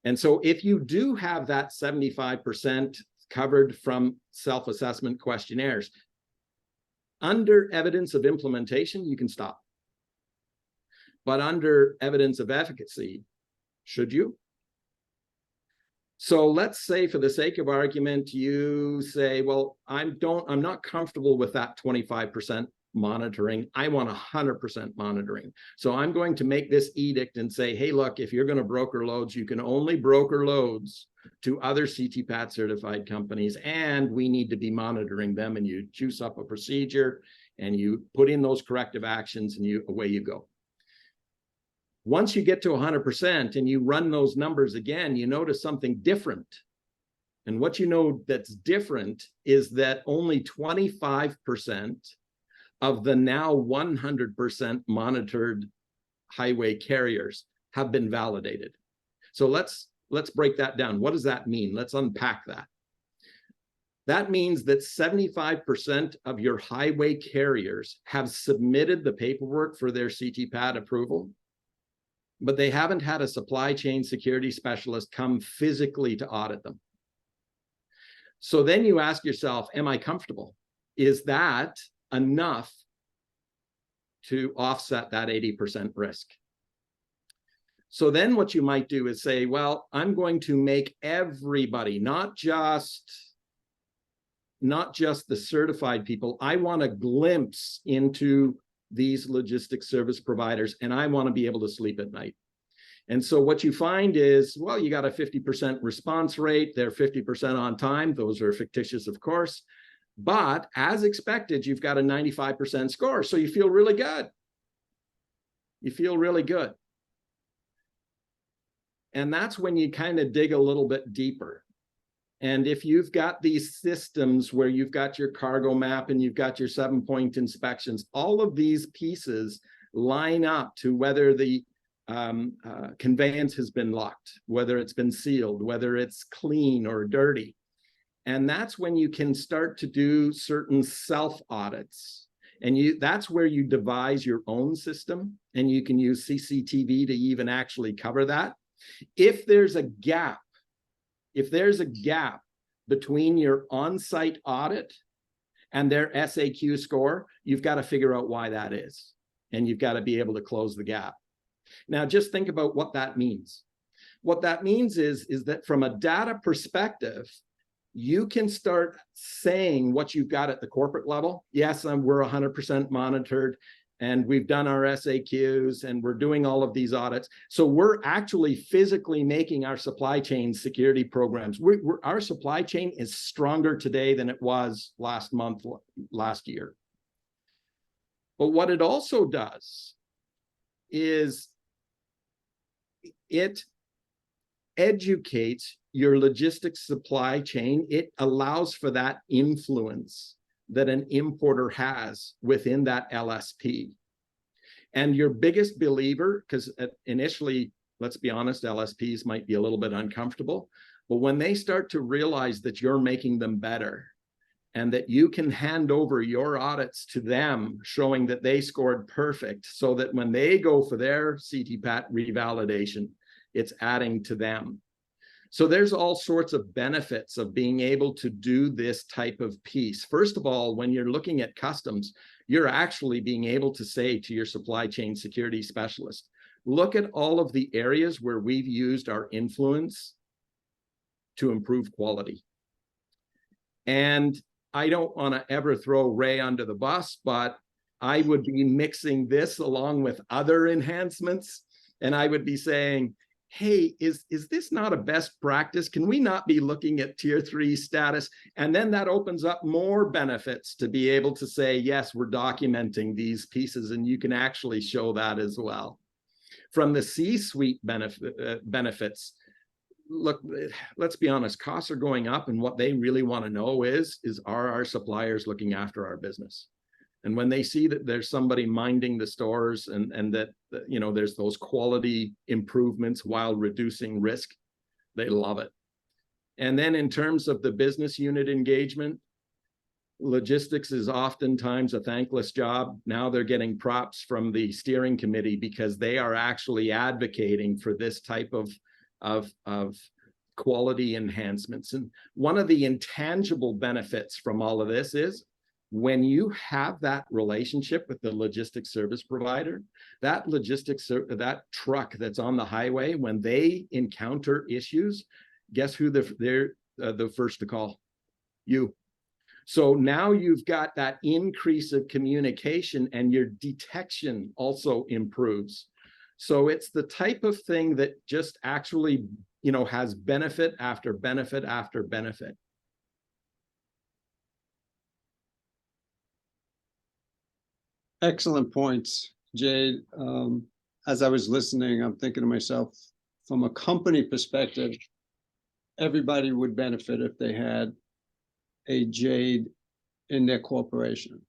And so if you do have that 75% covered from self-assessment questionnaires, under evidence of implementation, you can stop. But under evidence of efficacy, should you? So let's say, for the sake of argument, you say, well, I'm not comfortable with that 25% monitoring. I want 100% monitoring. So I'm going to make this edict and say, hey, look, if you're going to broker loads, you can only broker loads to other CTPAT certified companies, and we need to be monitoring them. And you juice up a procedure and you put in those corrective actions, and away you go. Once you get to 100% and you run those numbers again, you notice something different. And what you know that's different is that only 25% of the now 100% monitored highway carriers have been validated. So let's break that down. What does that mean? Let's unpack that. That means that 75% of your highway carriers have submitted the paperwork for their CTPAT approval, but they haven't had a supply chain security specialist come physically to audit them. So then you ask yourself, am I comfortable? Is that enough to offset that 80% risk? So then what you might do is say, well, I'm going to make everybody, not just the certified people. I want a glimpse into these logistics service providers, and I want to be able to sleep at night. And so what you find is, well, you got a 50% response rate. They're 50% on time. Those are fictitious, of course. But as expected, you've got a 95% score. So you feel really good. You feel really good. And that's when you kind of dig a little bit deeper. And if you've got these systems where you've got your cargo map and you've got your 7-point inspections, all of these pieces line up to whether the conveyance has been locked, whether it's been sealed, whether it's clean or dirty. And that's when you can start to do certain self-audits. And that's where you devise your own system, and you can use CCTV to even actually cover that. If there's a gap between your on-site audit and their SAQ score, you've got to figure out why that is. And you've got to be able to close the gap. Now, just think about what that means. What that means is that from a data perspective, you can start saying what you've got at the corporate level. Yes, we're 100% monitored, and we've done our SAQs, and we're doing all of these audits. So we're actually physically making our supply chain security programs. Our supply chain is stronger today than it was last year. But what it also does is it educates your logistics supply chain. It allows for that influence that an importer has within that LSP. And your biggest believer, because initially, let's be honest, LSPs might be a little bit uncomfortable, but when they start to realize that you're making them better and that you can hand over your audits to them, showing that they scored perfect, so that when they go for their CTPAT revalidation, it's adding to them. So there's all sorts of benefits of being able to do this type of piece. First of all, when you're looking at customs, you're actually being able to say to your supply chain security specialist, look at all of the areas where we've used our influence to improve quality. And I don't want to ever throw Ray under the bus, but I would be mixing this along with other enhancements. And I would be saying, hey, is this not a best practice? Can we not be looking at tier 3 status? And then that opens up more benefits to be able to say, yes, we're documenting these pieces, and you can actually show that as well. From the C-suite benefits, look, let's be honest, costs are going up, and what they really want to know is are our suppliers looking after our business? And when they see that there's somebody minding the stores and that, you know, there's those quality improvements while reducing risk, they love it. And then in terms of the business unit engagement, logistics is oftentimes a thankless job. Now they're getting props from the steering committee because they are actually advocating for this type of of quality enhancements. And one of the intangible benefits from all of this is when you have that relationship with the logistics service provider, that truck that's on the highway, when they encounter issues, guess who they're the first to call? You. So now you've got that increase of communication, and your detection also improves. So it's the type of thing that just actually, you know, has benefit after benefit after benefit. Excellent points, Jade. As I was listening, I'm thinking to myself, from a company perspective, everybody would benefit if they had a Jade in their corporation.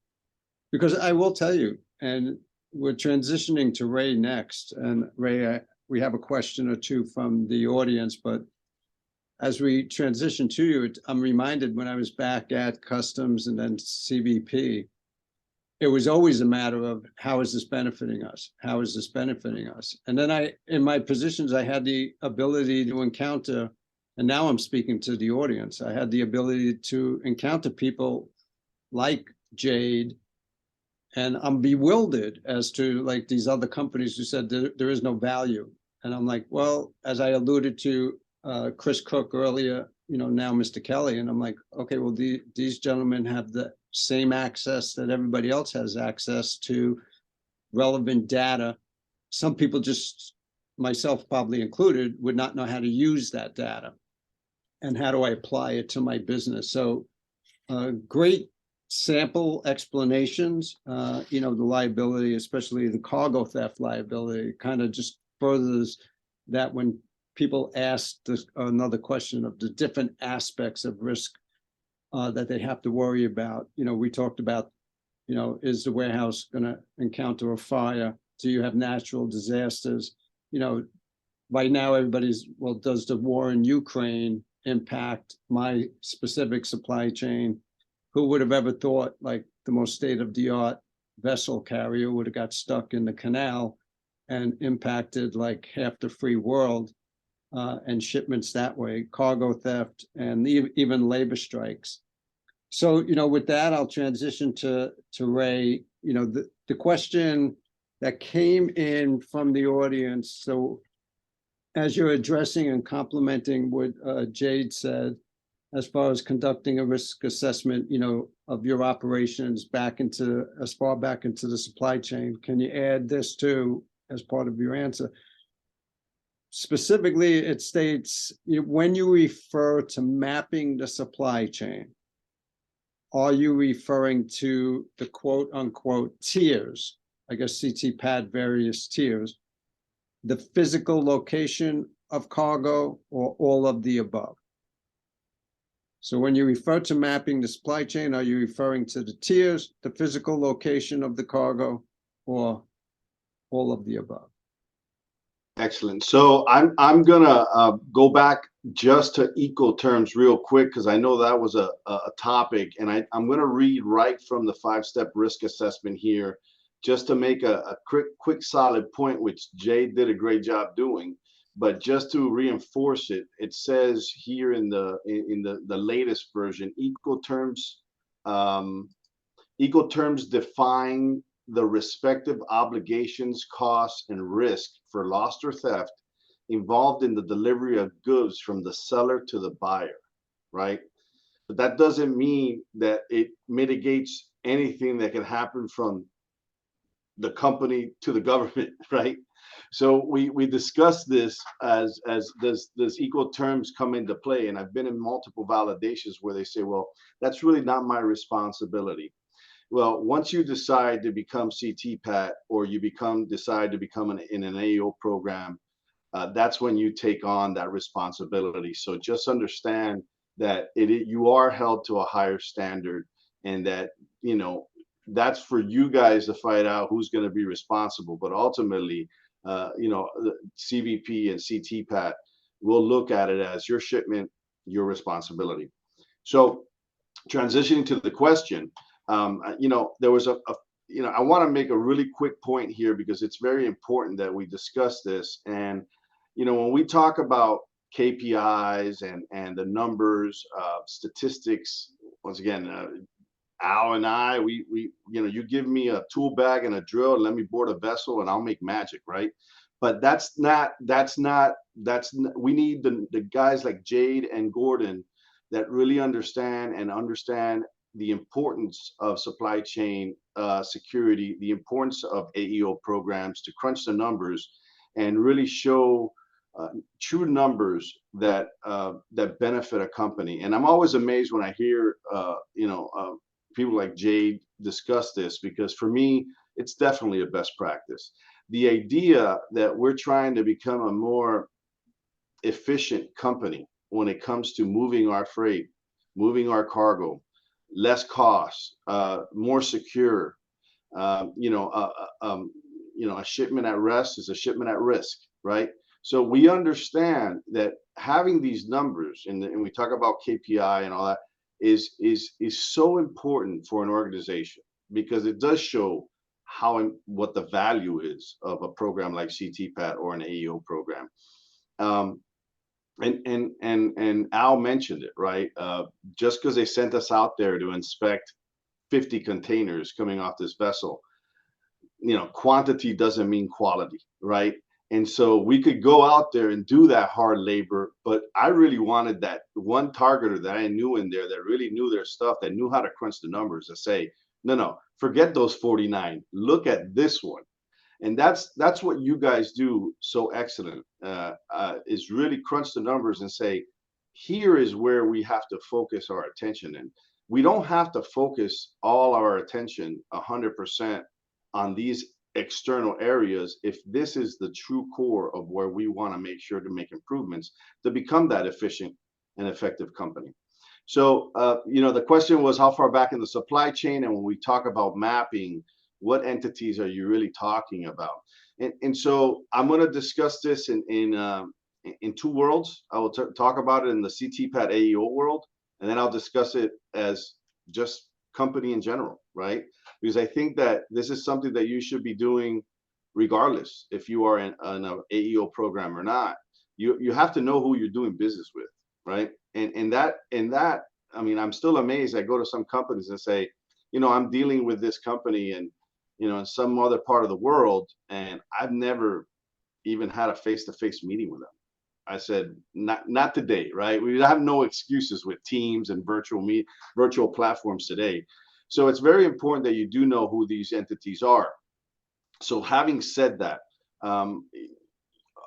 Because I will tell you, and we're transitioning to Ray next. And Ray, we have a question or two from the audience, but as we transition to you, I'm reminded when I was back at Customs and then CBP, it was always a matter of how is this benefiting us? How is this benefiting us? And then in my positions, I had the ability to encounter, and now I'm speaking to the audience, I had the ability to encounter people like Jade, and I'm bewildered as to like these other companies who said there is no value. And I'm like, well, as I alluded to Chris Cook earlier, you know, now Mr. Kelly, and I'm like, okay, well, these gentlemen have the same access that everybody else has access to relevant data. Some people, just myself probably included, would not know how to use that data and how do I apply it to my business. So great sample explanations. You know, the liability, especially the cargo theft liability, kind of just furthers that when people ask another question of the different aspects of risk that they have to worry about. You know, we talked about, you know, is the warehouse going to encounter a fire? Do you have natural disasters? You know, right now everybody's, well, does the war in Ukraine impact my specific supply chain? Who would have ever thought like the most state-of-the-art vessel carrier would have got stuck in the canal and impacted like half the free world and shipments that way, cargo theft, and even labor strikes. So, you know, with that, I'll transition to Ray. You know, the question that came in from the audience. So as you're addressing and complementing what Jade said, as far as conducting a risk assessment, you know, of your operations back into, as far back into the supply chain, can you add this too as part of your answer? Specifically, it states, when you refer to mapping the supply chain, are you referring to the quote unquote tiers? I guess CTPAT various tiers, the physical location of cargo, or all of the above? So when you refer to mapping the supply chain, are you referring to the tiers, the physical location of the cargo, or all of the above? Excellent. So I'm gonna go back just to Ecoterms real quick, because I know that was a topic, and I'm gonna read right from the 5-step risk assessment here, just to make a quick solid point, which Jay did a great job doing. But just to reinforce it, it says here in the latest version, Ecoterms define the respective obligations, costs, and risk for loss or theft involved in the delivery of goods from the seller to the buyer, right? But that doesn't mean that it mitigates anything that can happen from the company to the government, right? So we discussed this as does Ecoterms come into play, and I've been in multiple validations where they say, well, that's really not my responsibility. Well, once you decide to become CTPAT, or you decide to become in an AEO program, that's when you take on that responsibility. So just understand that you are held to a higher standard, and that, you know, that's for you guys to fight out who's going to be responsible. But ultimately, you know, the CBP and CTPAT will look at it as your shipment, your responsibility. So transitioning to the question, you know, there was you know, I want to make a really quick point here, because it's very important that we discuss this. And, you know, when we talk about KPIs and the numbers, statistics, once again, Al and I, we, you know, you give me a tool bag and a drill and let me board a vessel and I'll make magic, right? But we need the guys like Jade and Gordon that really understand the importance of supply chain security, the importance of AEO programs to crunch the numbers and really show true numbers that that benefit a company. And I'm always amazed when I hear people like Jade discuss this, because for me, it's definitely a best practice. The idea that we're trying to become a more efficient company when it comes to moving our freight, moving our cargo, less costs, more secure. A shipment at rest is a shipment at risk, right? So we understand that having these numbers, and we talk about KPI and all that, is so important for an organization, because it does show what the value is of a program like CTPAT or an AEO program. And Al mentioned it, right? Just because they sent us out there to inspect 50 containers coming off this vessel, you know, quantity doesn't mean quality, right? And so we could go out there and do that hard labor, but I really wanted that one targeter that I knew in there that really knew their stuff, that knew how to crunch the numbers, to say, no, forget those 49, look at this one. And that's what you guys do so excellent, is really crunch the numbers and say, here is where we have to focus our attention. And we don't have to focus all our attention 100% on these external areas if this is the true core of where we want to make sure to make improvements to become that efficient and effective company. So, the question was, how far back in the supply chain? And when we talk about mapping, what entities are you really talking about? And so I'm going to discuss this in two worlds. I will talk about it in the CTPAT AEO world, and then I'll discuss it as just company in general, right? Because I think that this is something that you should be doing regardless if you are in an AEO program or not. You have to know who you're doing business with, right? And that, I mean, I'm still amazed. I go to some companies and say, I'm dealing with this company and, in some other part of the world, and I've never even had a face-to-face meeting with them. I said, not today, right? We have no excuses with Teams and virtual platforms today. So it's very important that you do know who these entities are. So having said that,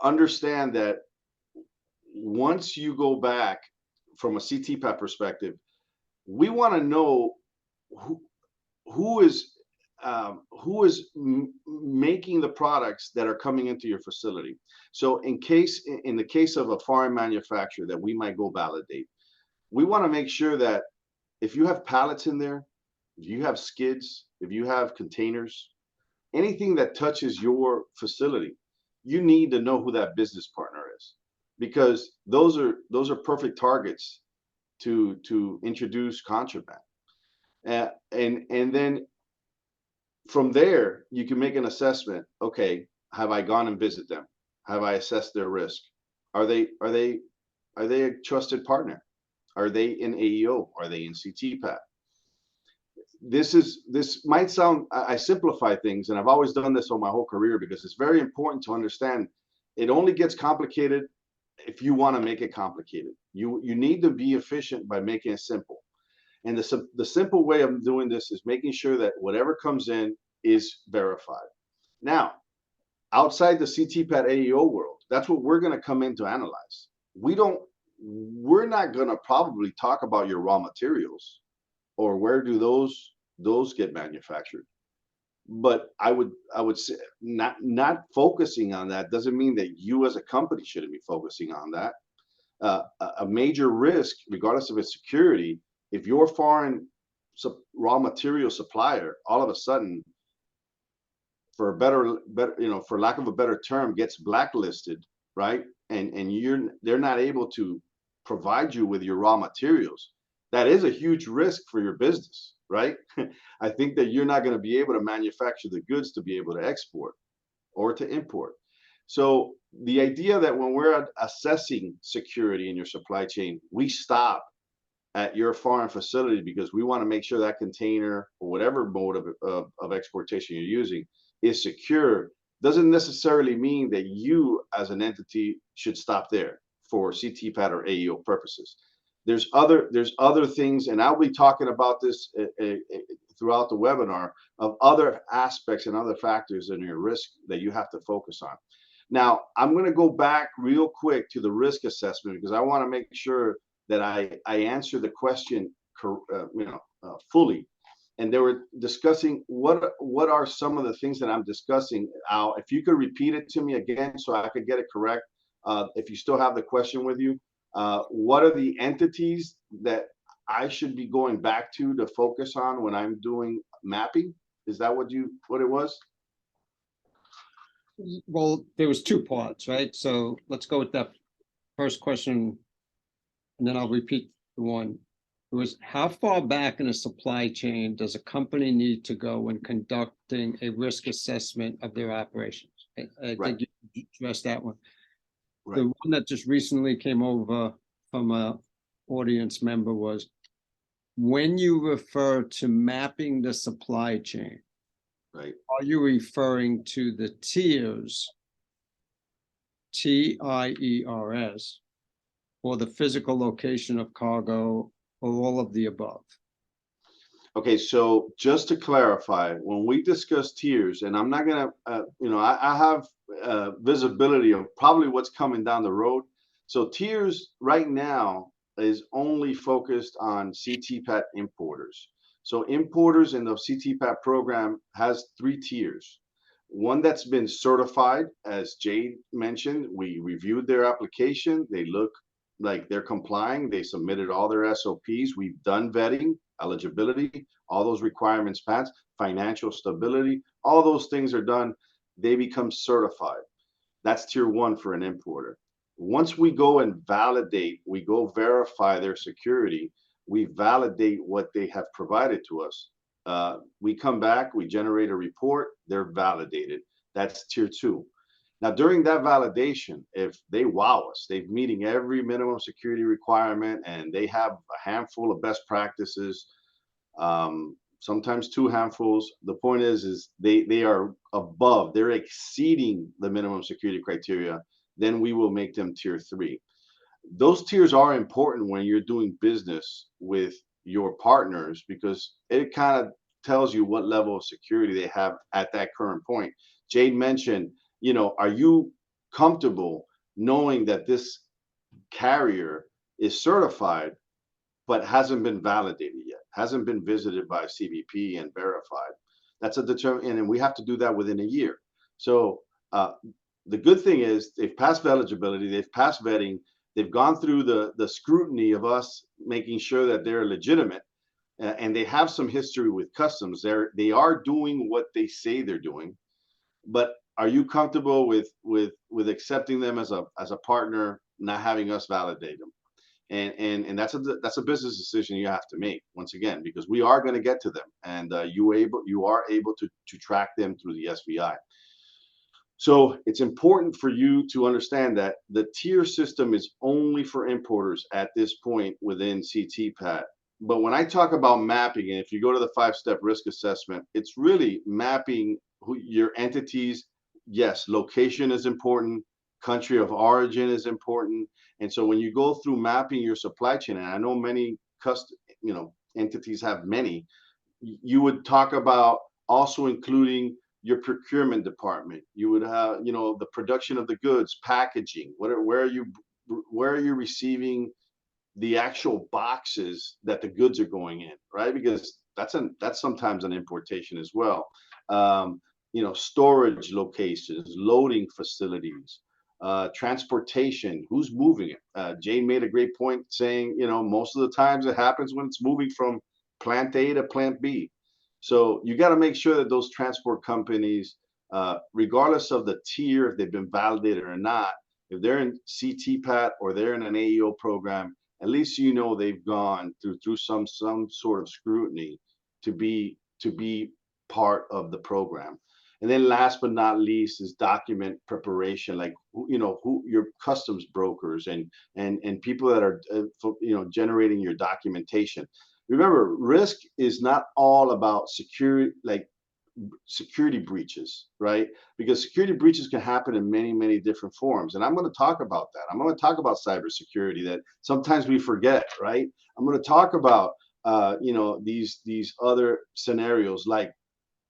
understand that once you go back from a CTPAT perspective, we want to know who is making the products that are coming into your facility. So in the case of a foreign manufacturer that we might go validate, we want to make sure that if you have pallets in there, if you have skids, if you have containers, anything that touches your facility, you need to know who that business partner is, because those are perfect targets to introduce contraband. And then from there, you can make an assessment. Okay, have I gone and visited them? Have I assessed their risk? Are they a trusted partner? Are they in AEO? Are they in CTPAT? This might sound, I simplify things, and I've always done this all my whole career, because it's very important to understand it only gets complicated if you want to make it complicated. You need to be efficient by making it simple. And the simple way of doing this is making sure that whatever comes in is verified. Now, outside the CTPAT AEO world, that's what we're going to come in to analyze. We're not going to probably talk about your raw materials or where do those get manufactured. But I would say not focusing on that doesn't mean that you as a company shouldn't be focusing on that. A major risk, regardless of its security, if your foreign raw material supplier all of a sudden, for for lack of a better term, gets blacklisted, right? And they're not able to provide you with your raw materials, that is a huge risk for your business, right? I think that you're not going to be able to manufacture the goods to be able to export or to import. So the idea that when we're assessing security in your supply chain, we stop at your foreign facility because we want to make sure that container or whatever mode of exportation you're using is secure, doesn't necessarily mean that you as an entity should stop there for CTPAT or AEO purposes. There's other things, and I'll be talking about this throughout the webinar, of other aspects and other factors in your risk that you have to focus on. Now, I'm going to go back real quick to the risk assessment because I want to make sure that I answer the question fully. And they were discussing what are some of the things that I'm discussing. Al, if you could repeat it to me again so I could get it correct. If you still have the question with you, what are the entities that I should be going back to focus on when I'm doing mapping? Is that what it was? Well, there was two parts, right? So let's go with that first question, and then I'll repeat the one. It was, how far back in a supply chain does a company need to go when conducting a risk assessment of their operations? I Right. think you addressed that one. Right. The one that just recently came over from a audience member was, when you refer to mapping the supply chain, Right. are you referring to the tiers, TIERS, or the physical location of cargo, or all of the above? Okay, so just to clarify, when we discuss tiers, and I'm not gonna, I have visibility of probably what's coming down the road. So tiers right now is only focused on CTPAT importers. So importers in the CTPAT program has 3 tiers. One that's been certified, as Jade mentioned, we reviewed their application. They look like they're complying. They submitted all their SOPs. We've done vetting, eligibility, all those requirements passed, financial stability, all those things are done. They become certified. That's tier 1 for an importer. Once we go and validate, we go verify their security, we validate what they have provided to us. We come back, we generate a report, they're validated. That's tier 2. Now, during that validation, if they wow us, they're meeting every minimum security requirement and they have a handful of best practices, sometimes 2 handfuls. The point is they are above, they're exceeding the minimum security criteria, then we will make them tier 3. Those tiers are important when you're doing business with your partners because it kind of tells you what level of security they have at that current point. Jade mentioned, are you comfortable knowing that this carrier is certified but hasn't been validated yet, hasn't been visited by CBP and verified? That's a determinant, and we have to do that within a year. So the good thing is they've passed eligibility, they've passed vetting, they've gone through the scrutiny of us making sure that they're legitimate, and they have some history with customs. They are doing what they say they're doing. But are you comfortable with accepting them as a partner, not having us validate them? And that's a business decision you have to make, once again, because we are going to get to them, and you are able to track them through the SVI. So it's important for you to understand that the tier system is only for importers at this point within CTPAT. But when I talk about mapping, and if you go to the 5-step risk assessment, it's really mapping your entities. Yes, location is important, country of origin is important. And so when you go through mapping your supply chain, and I know many entities have many, you would talk about also including your procurement department. You would have, the production of the goods, packaging, where are you receiving the actual boxes that the goods are going in, right? Because that's sometimes an importation as well. Storage locations, loading facilities, transportation, who's moving it. Jane made a great point saying, most of the times it happens when it's moving from plant A to plant B. So you got to make sure that those transport companies, regardless of the tier, if they've been validated or not, if they're in CTPAT or they're in an AEO program, at least they've gone through some sort of scrutiny to be part of the program. And then last but not least is document preparation, like, you know, who your customs brokers and people that are, you know, generating your documentation. Remember, risk is not all about security, like security breaches, right? Because security breaches can happen in many, many different forms. And I'm going to talk about that. I'm going to talk about cybersecurity that sometimes we forget, right? I'm going to talk about, you know, these other scenarios like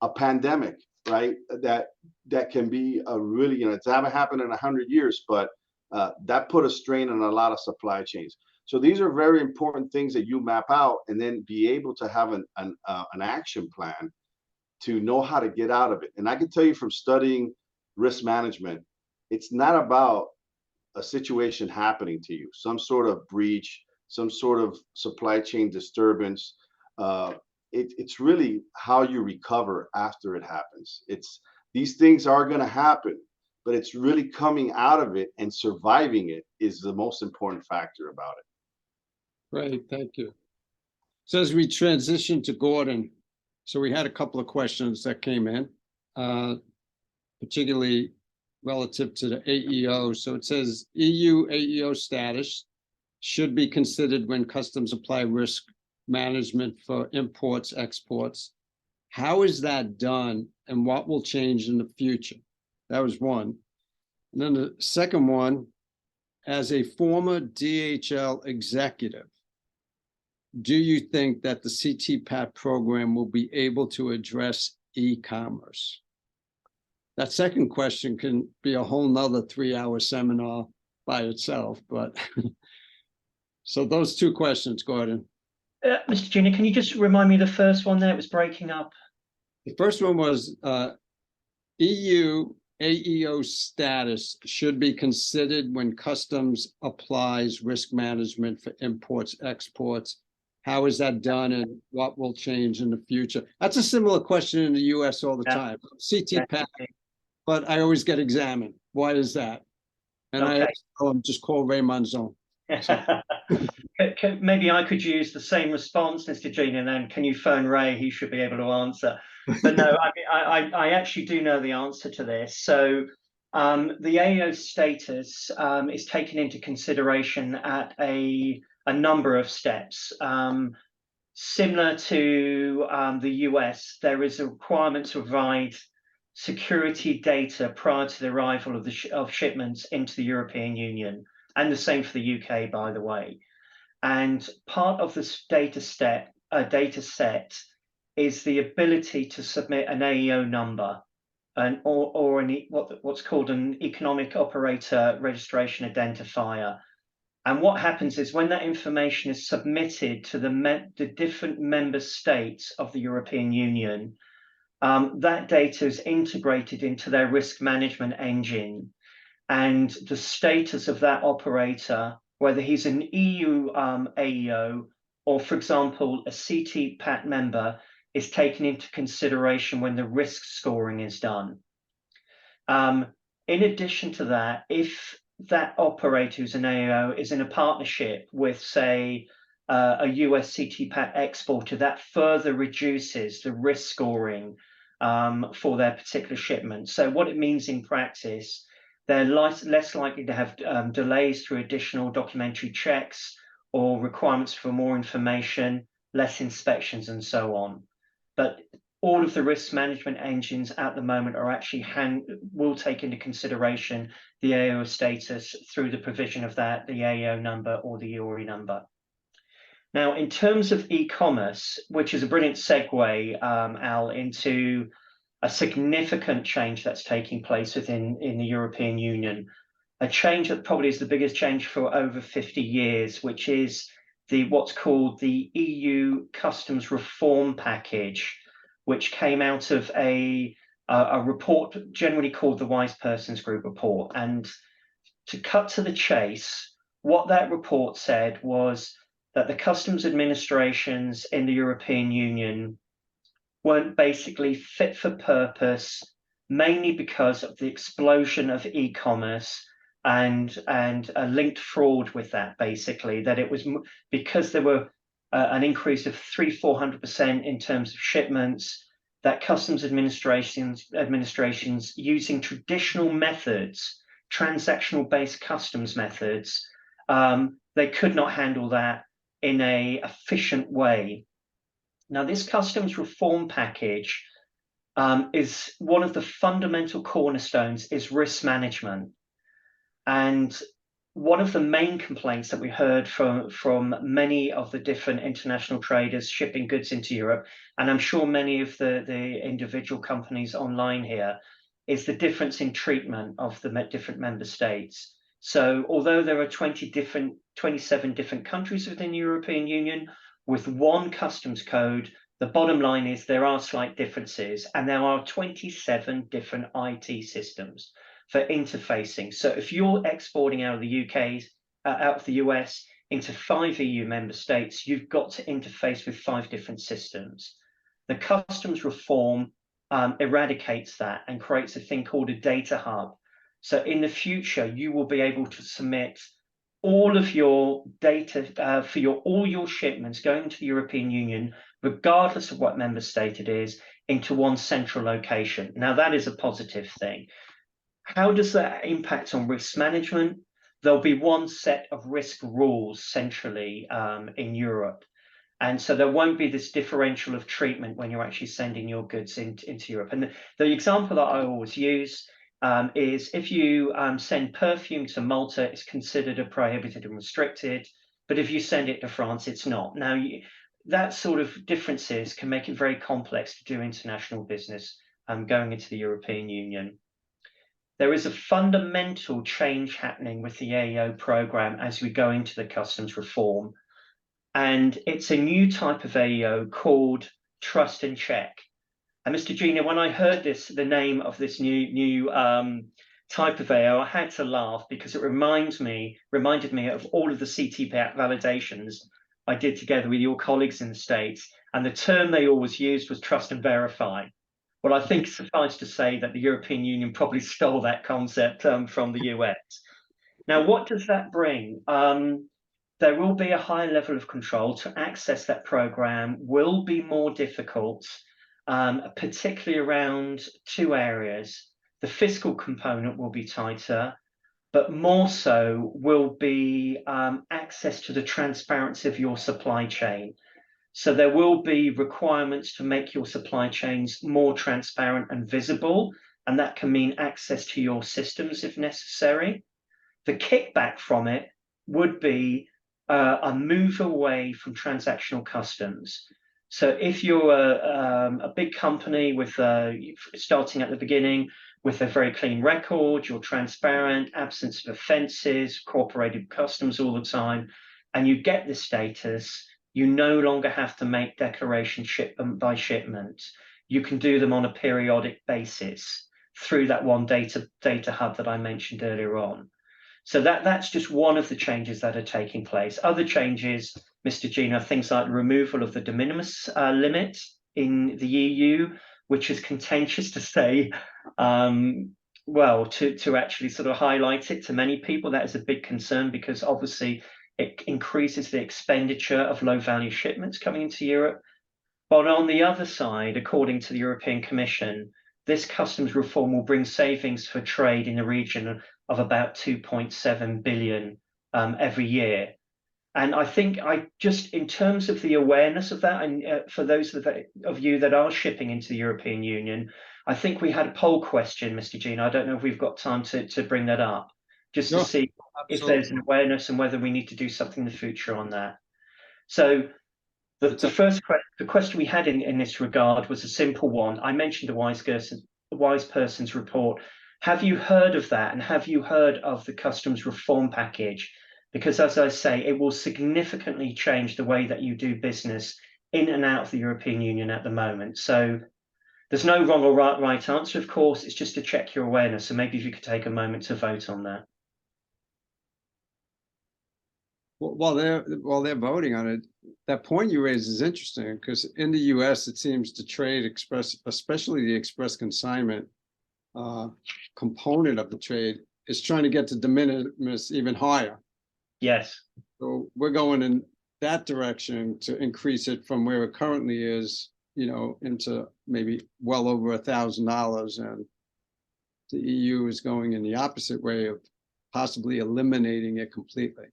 a pandemic, right? That can be a really, you know, it's haven't happened in 100 years, but that put a strain on a lot of supply chains. So these are very important things that you map out and then be able to have an action plan to know how to get out of it. And I can tell you from studying risk management, it's not about a situation happening to you, some sort of breach, some sort of supply chain disturbance. It's really how you recover after it happens. It's these things are going to happen, but it's really coming out of it and surviving it is the most important factor about it. Great, thank you. So as we transition to Gordon, so we had a couple of questions that came in, particularly relative to the AEO. So it says EU AEO status should be considered when customs apply risk management for imports, exports. How is that done and what will change in the future? That was one. And then the second one, as a former DHL executive, do you think that the CTPAT program will be able to address e-commerce? That second question can be a whole nother 3-hour seminar by itself, but so those two questions, Gordon. Mr. Gina, can you just remind me the first one there? It was breaking up. The first one was EU AEO status should be considered when customs applies risk management for imports, exports. How is that done and what will change in the future? That's a similar question in the US all the time. CTPAT, but I always get examined. Why is that? And I just call Raymond Zone. So. Maybe I could use the same response, Mr. Gina, and then can you phone Ray? He should be able to answer. But no, I actually do know the answer to this. So the AEO status is taken into consideration at a number of steps. Similar to the US, there is a requirement to provide security data prior to the arrival of shipments into the European Union, and the same for the UK, by the way. And part of this data set is the ability to submit an AEO number, or what's called an economic operator registration identifier. And what happens is when that information is submitted to the different member states of the European Union, that data is integrated into their risk management engine, and the status of that operator, whether he's an EU AEO or, for example, a CTPAT member, is taken into consideration when the risk scoring is done. In addition to that, if that operator who's an AEO is in a partnership with, say, a US CTPAT exporter, that further reduces the risk scoring for their particular shipment. So what it means in practice, they're less likely to have delays through additional documentary checks or requirements for more information, less inspections, and so on. But all of the risk management engines at the moment are actually will take into consideration the AEO status through the provision of that, the AEO number or the EORI number. Now, in terms of e-commerce, which is a brilliant segue, Al, into a significant change that's taking place in the European Union, a change that probably is the biggest change for over 50 years, which is what's called the EU Customs Reform Package, which came out of a report generally called the Wise Persons Group report. And to cut to the chase, what that report said was that the customs administrations in the European Union weren't basically fit for purpose, mainly because of the explosion of e-commerce and a linked fraud with that, basically, that it was because there were an increase of 300–400% in terms of shipments, that customs administrations using traditional methods, transactional-based customs methods, they could not handle that in an efficient way. Now, this customs reform package is one of the fundamental cornerstones is risk management. And one of the main complaints that we heard from many of the different international traders shipping goods into Europe, and I'm sure many of the individual companies online here, is the difference in treatment of the different member states. So although there are 27 different countries within the European Union with one customs code, the bottom line is there are slight differences, and there are 27 different IT systems for interfacing. So if you're exporting out of the UK, out of the US into 5 EU member states, you've got to interface with 5 different systems. The customs reform eradicates that and creates a thing called a data hub. So in the future, you will be able to submit all of your data for all your shipments going to the European Union, regardless of what member state it is, into one central location. Now, that is a positive thing. How does that impact on risk management? There'll be one set of risk rules centrally in Europe. And so there won't be this differential of treatment when you're actually sending your goods into Europe. And the example that I always use is if you send perfume to Malta, it's considered a prohibited and restricted. But if you send it to France, it's not. Now, that sort of differences can make it very complex to do international business going into the European Union. There is a fundamental change happening with the AEO program as we go into the customs reform. And it's a new type of AEO called Trust and Check. And Mr. Gina, when I heard the name of this new type of AEO, I had to laugh because it reminded me of all of the CTPAT validations I did together with your colleagues in the States. And the term they always used was trust and verify. Well, I think suffice to say that the European Union probably stole that concept from the US. Now, what does that bring? There will be a high level of control. To access that program will be more difficult, particularly around 2 areas. The fiscal component will be tighter, but more so will be access to the transparency of your supply chain. So there will be requirements to make your supply chains more transparent and visible, and that can mean access to your systems if necessary. The kickback from it would be a move away from transactional customs. So if you're a big company with starting at the beginning with a very clean record, you're transparent, absence of offenses, cooperative customs all the time, and you get this status, you no longer have to make declarations shipment by shipment. You can do them on a periodic basis through that one data hub that I mentioned earlier on. So that's just one of the changes that are taking place. Other changes, Mr. Gina, are things like the removal of the de minimis limit in the EU, which is contentious to say, well, to actually sort of highlight it to many people. That is a big concern because obviously it increases the expenditure of low-value shipments coming into Europe. But on the other side, according to the European Commission, this customs reform will bring savings for trade in the region of about 2.7 billion every year. And I think in terms of the awareness of that, and for those of you that are shipping into the European Union, I think we had a poll question, Mr. Gina. I don't know if we've got time to bring that up, just to see if there's an awareness and whether we need to do something in the future on that. So the question we had in this regard was a simple one. I mentioned the Wise Person's report. Have you heard of that? And have you heard of the customs reform package? Because as I say, it will significantly change the way that you do business in and out of the European Union at the moment. So there's no wrong or right answer, of course. It's just to check your awareness. So maybe if you could take a moment to vote on that. While they're voting on it, that point you raise is interesting because in the US, it seems the trade express, especially the express consignment component of the trade, is trying to get the de minimis even higher. Yes. So we're going in that direction to increase it from where it currently is into maybe well over $1,000, and the EU is going in the opposite way of possibly eliminating it completely.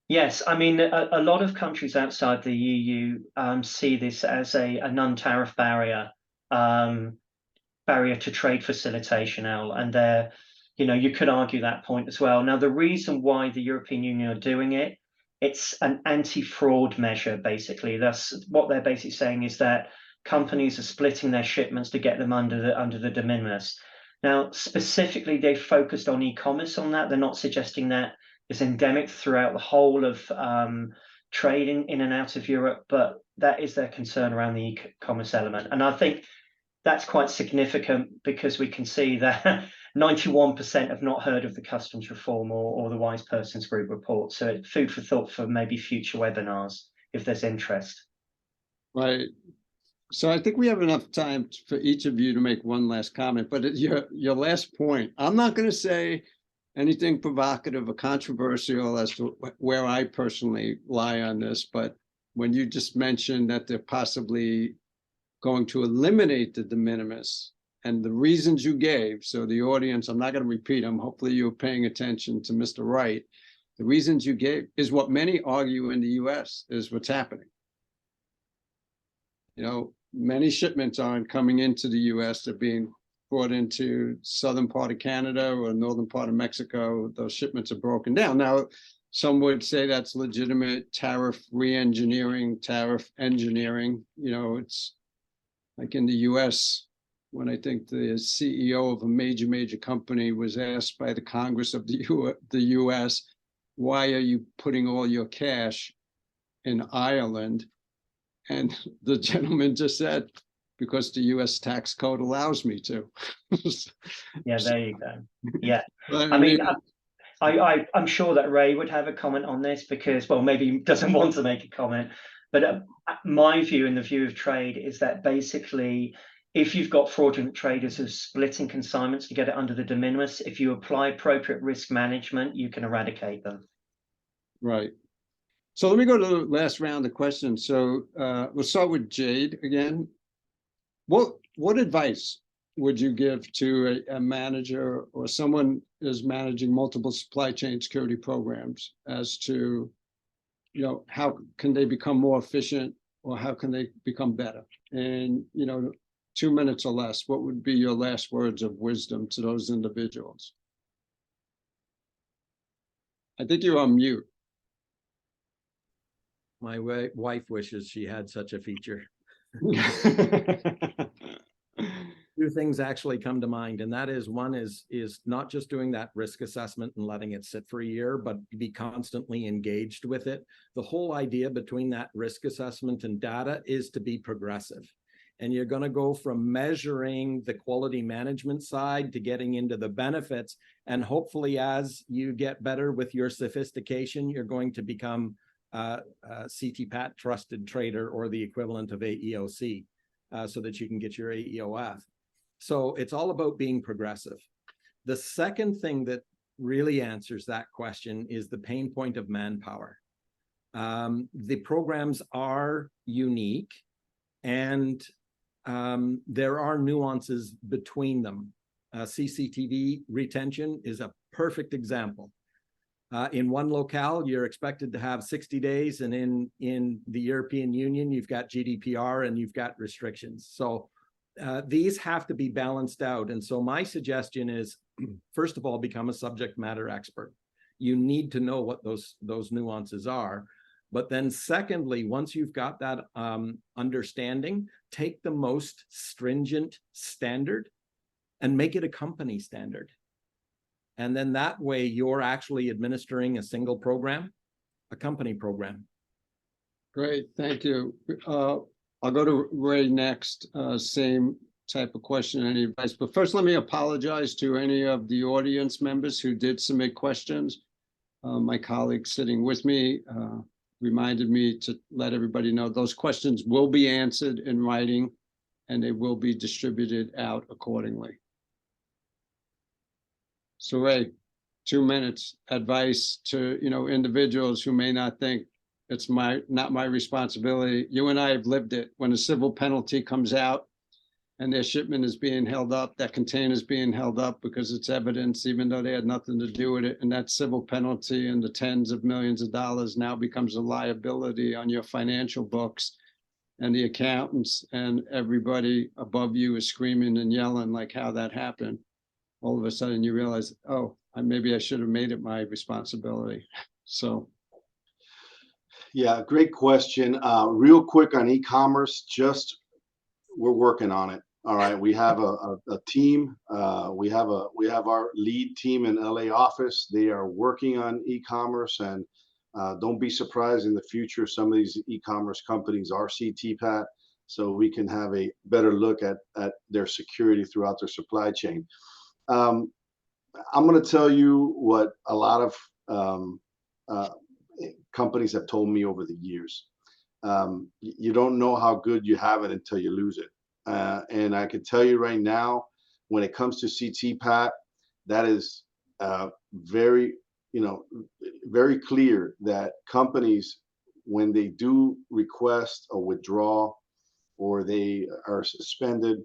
Yes, I mean, a lot of countries outside the EU see this as a non-tariff barrier, barrier to trade facilitation, Al, and you could argue that point as well. Now, the reason why the European Union are doing it, it's an anti-fraud measure, basically. That's what they're basically saying, is that companies are splitting their shipments to get them under the de minimis. Now, specifically, they focused on e-commerce on that. They're not suggesting that is endemic throughout the whole of trading in and out of Europe, but that is their concern around the e-commerce element. And I think that's quite significant, because we can see that 91% have not heard of the customs reform or the Wise Persons Group report. So food for thought for maybe future webinars if there's interest. Right. So I think we have enough time for each of you to make one last comment, but at your last point, I'm not going to say anything provocative or controversial as to where I personally lie on this, but when you just mentioned that they're possibly going to eliminate the de minimis and the reasons you gave, so the audience, I'm not going to repeat them, hopefully you're paying attention to Mr. Wright. The reasons you gave is what many argue in the US is what's happening. Many shipments aren't coming into the US, they're being brought into southern part of Canada or northern part of Mexico. Those shipments are broken down. Now, some would say that's legitimate tariff re-engineering, tariff engineering. It's like in the US, when I think the CEO of a major company was asked by the Congress of the US, why are you putting all your cash in Ireland? And the gentleman just said, because the US tax code allows me to. Yeah, there you go. Yeah. I mean, I'm sure that Ray would have a comment on this, because, well, maybe he doesn't want to make a comment, but my view and the view of trade is that basically, if you've got fraudulent traders who are splitting consignments to get it under the de minimis, if you apply appropriate risk management, you can eradicate them. Right. So let me go to the last round of questions. So we'll start with Jade again. What advice would you give to a manager or someone is managing multiple supply chain security programs as to, how can they become more efficient, or how can they become better? And, 2 minutes or less, what would be your last words of wisdom to those individuals? I think you're on mute. My wife wishes she had such a feature. Two things actually come to mind, and that is, one is not just doing that risk assessment and letting it sit for a year, but be constantly engaged with it. The whole idea between that risk assessment and data is to be progressive. And you're going to go from measuring the quality management side to getting into the benefits. And hopefully, as you get better with your sophistication, you're going to become a CTPAT trusted trader, or the equivalent of AEOC, so that you can get your AEOF. So it's all about being progressive. The second thing that really answers that question is the pain point of manpower. The programs are unique, and there are nuances between them. CCTV retention is a perfect example. In one locale, you're expected to have 60 days, and in the European Union, you've got GDPR and you've got restrictions. So these have to be balanced out. And so my suggestion is, first of all, become a subject matter expert. You need to know what those nuances are. But then secondly, once you've got that understanding, take the most stringent standard and make it a company standard. And then that way you're actually administering a single program, a company program. Great, thank you. I'll go to Ray next. Same type of question, any advice? But first, let me apologize to any of the audience members who did submit questions. My colleague sitting with me reminded me to let everybody know those questions will be answered in writing, and they will be distributed out accordingly. So Ray, 2 minutes advice to individuals who may not think It's not my responsibility. You and I have lived it. When a civil penalty comes out and their shipment is being held up, that container is being held up because it's evidence, even though they had nothing to do with it. And that civil penalty in the tens of millions of dollars now becomes a liability on your financial books. And the accountants and everybody above you is screaming and yelling like how that happened. All of a sudden you realize, oh, maybe I should have made it my responsibility. So. Yeah, great question. Real quick on e-commerce, we're working on it. All right, we have a team. We have our lead team in LA office. They are working on e-commerce, and don't be surprised in the future. Some of these e-commerce companies are CTPAT, so we can have a better look at their security throughout their supply chain. I'm going to tell you what a lot of companies have told me over the years. You don't know how good you have it until you lose it. And I can tell you right now, when it comes to CTPAT, that is very clear that companies, when they do request or withdraw or they are suspended,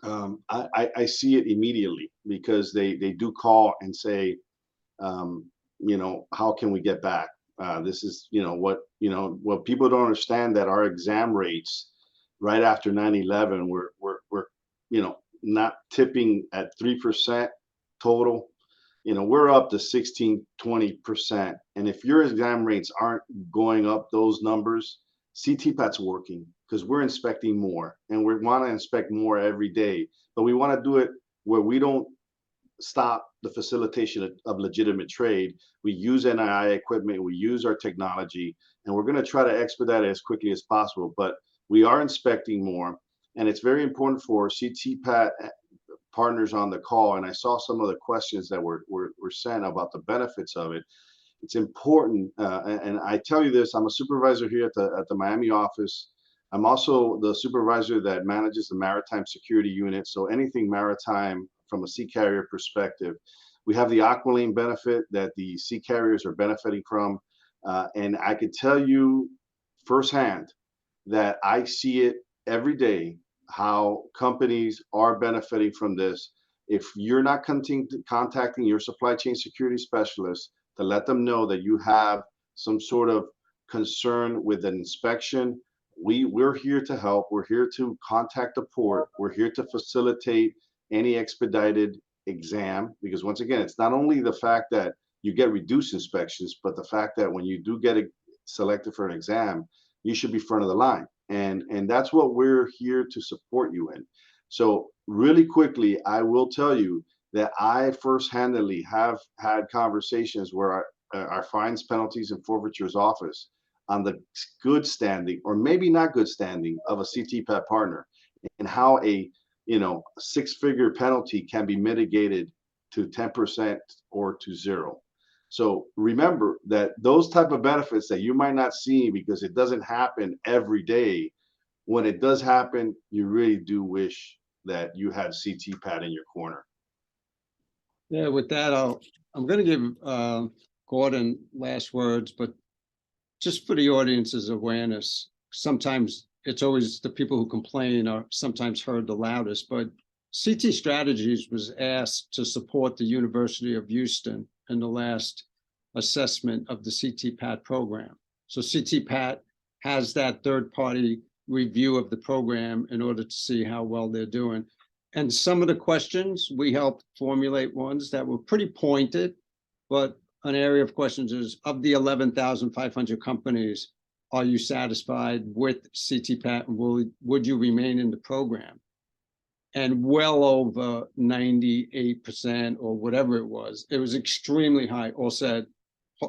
I see it immediately, because they do call and say, how can we get back? This is, what people don't understand, that our exam rates right after 9/11 were not tipping at 3% total. We're up to 16-20%. And if your exam rates aren't going up those numbers, CTPAT's working, because we're inspecting more, and we want to inspect more every day. But we want to do it where we don't stop the facilitation of legitimate trade. We use NII equipment, we use our technology, and we're going to try to expedite it as quickly as possible. But we are inspecting more, and it's very important for CTPAT partners on the call. And I saw some of the questions that were sent about the benefits of it. It's important, and I tell you this, I'm a supervisor here at the Miami office. I'm also the supervisor that manages the maritime security unit. So anything maritime from a sea carrier perspective, we have the Aqualane benefit that the sea carriers are benefiting from. And I could tell you firsthand that I see it every day, how companies are benefiting from this. If you're not contacting your supply chain security specialist to let them know that you have some sort of concern with an inspection, we're here to help. We're here to contact the port. We're here to facilitate any expedited exam, because once again, it's not only the fact that you get reduced inspections, but the fact that when you do get selected for an exam, you should be front of the line. And that's what we're here to support you in. So really quickly, I will tell you that I first-handedly have had conversations where our fines, penalties, and forfeitures office on the good standing, or maybe not good standing, of a CTPAT partner, and how a six-figure penalty can be mitigated to 10% or to 0. So remember that those type of benefits that you might not see because it doesn't happen every day, when it does happen, you really do wish that you had CTPAT in your corner. Yeah, with that, I'm going to give Gordon last words, but just for the audience's awareness, sometimes it's always the people who complain are sometimes heard the loudest, but CT Strategies was asked to support the University of Houston in the last assessment of the CTPAT program. So CTPAT has that third-party review of the program in order to see how well they're doing. And some of the questions, we helped formulate ones that were pretty pointed, but an area of questions is, of the 11,500 companies, are you satisfied with CTPAT, and would you remain in the program? And well over 98% or whatever it was extremely high, all said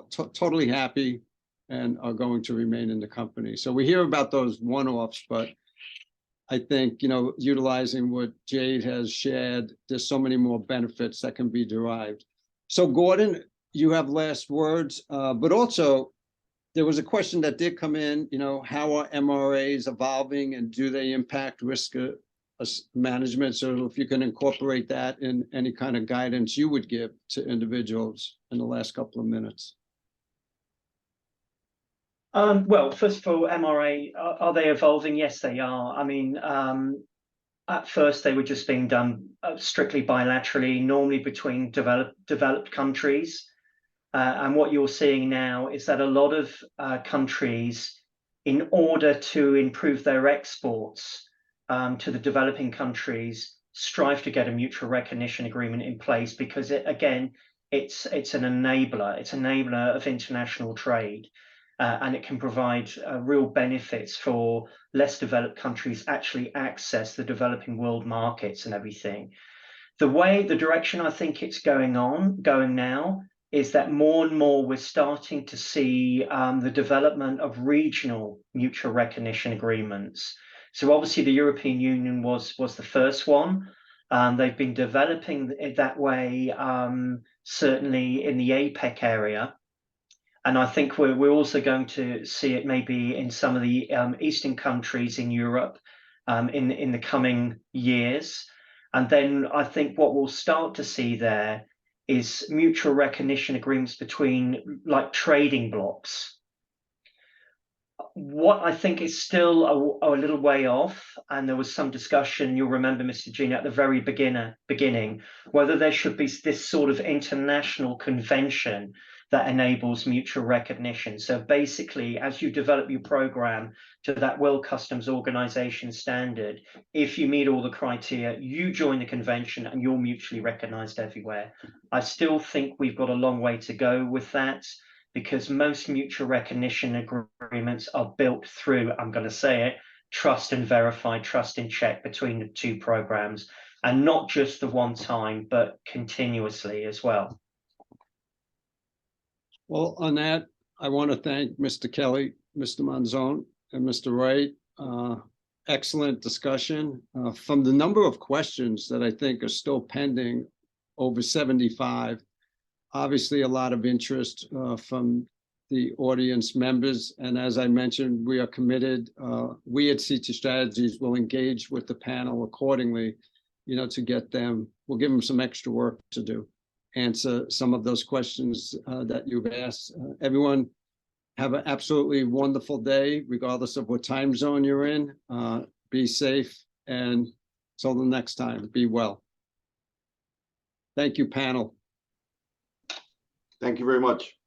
totally happy and are going to remain in the company. So we hear about those one-offs, but I think, utilizing what Jade has shared, there's so many more benefits that can be derived. So Gordon, you have last words, but also there was a question that did come in, how are MRAs evolving and do they impact risk management? So if you can incorporate that in any kind of guidance you would give to individuals in the last couple of minutes. Well, first of all, MRA, are they evolving? Yes, they are. I mean, at first they were just being done strictly bilaterally, normally between developed countries. And what you're seeing now is that a lot of countries, in order to improve their exports to the developing countries, strive to get a mutual recognition agreement in place, because it's an enabler. It's an enabler of international trade. And it can provide real benefits for less developed countries actually access the developing world markets and everything. The direction I think it's going now is that more and more we're starting to see the development of regional mutual recognition agreements. So obviously the European Union was the first one. They've been developing it that way, certainly in the APEC area. And I think we're also going to see it maybe in some of the Eastern countries in Europe in the coming years. And then I think what we'll start to see there is mutual recognition agreements between like trading blocks. What I think is still a little way off, and there was some discussion, you'll remember, Mr. Gina, at the very beginning, whether there should be this sort of international convention that enables mutual recognition. So basically, as you develop your program to that World Customs Organization standard, if you meet all the criteria, you join the convention and you're mutually recognized everywhere. I still think we've got a long way to go with that, because most mutual recognition agreements are built through, I'm going to say it, trust and verify, trust and check between the two programs, and not just the one time, but continuously as well. Well, on that, I want to thank Mr. Kelly, Mr. Manzone, and Mr. Wright. Excellent discussion. From the number of questions that I think are still pending, over 75, obviously a lot of interest from the audience members. And as I mentioned, we are committed. We at CT Strategies will engage with the panel accordingly, to get them, we'll give them some extra work to do, answer some of those questions that you've asked. Everyone have an absolutely wonderful day, regardless of what time zone you're in. Be safe, and till the next time, be well. Thank you, panel. Thank you very much.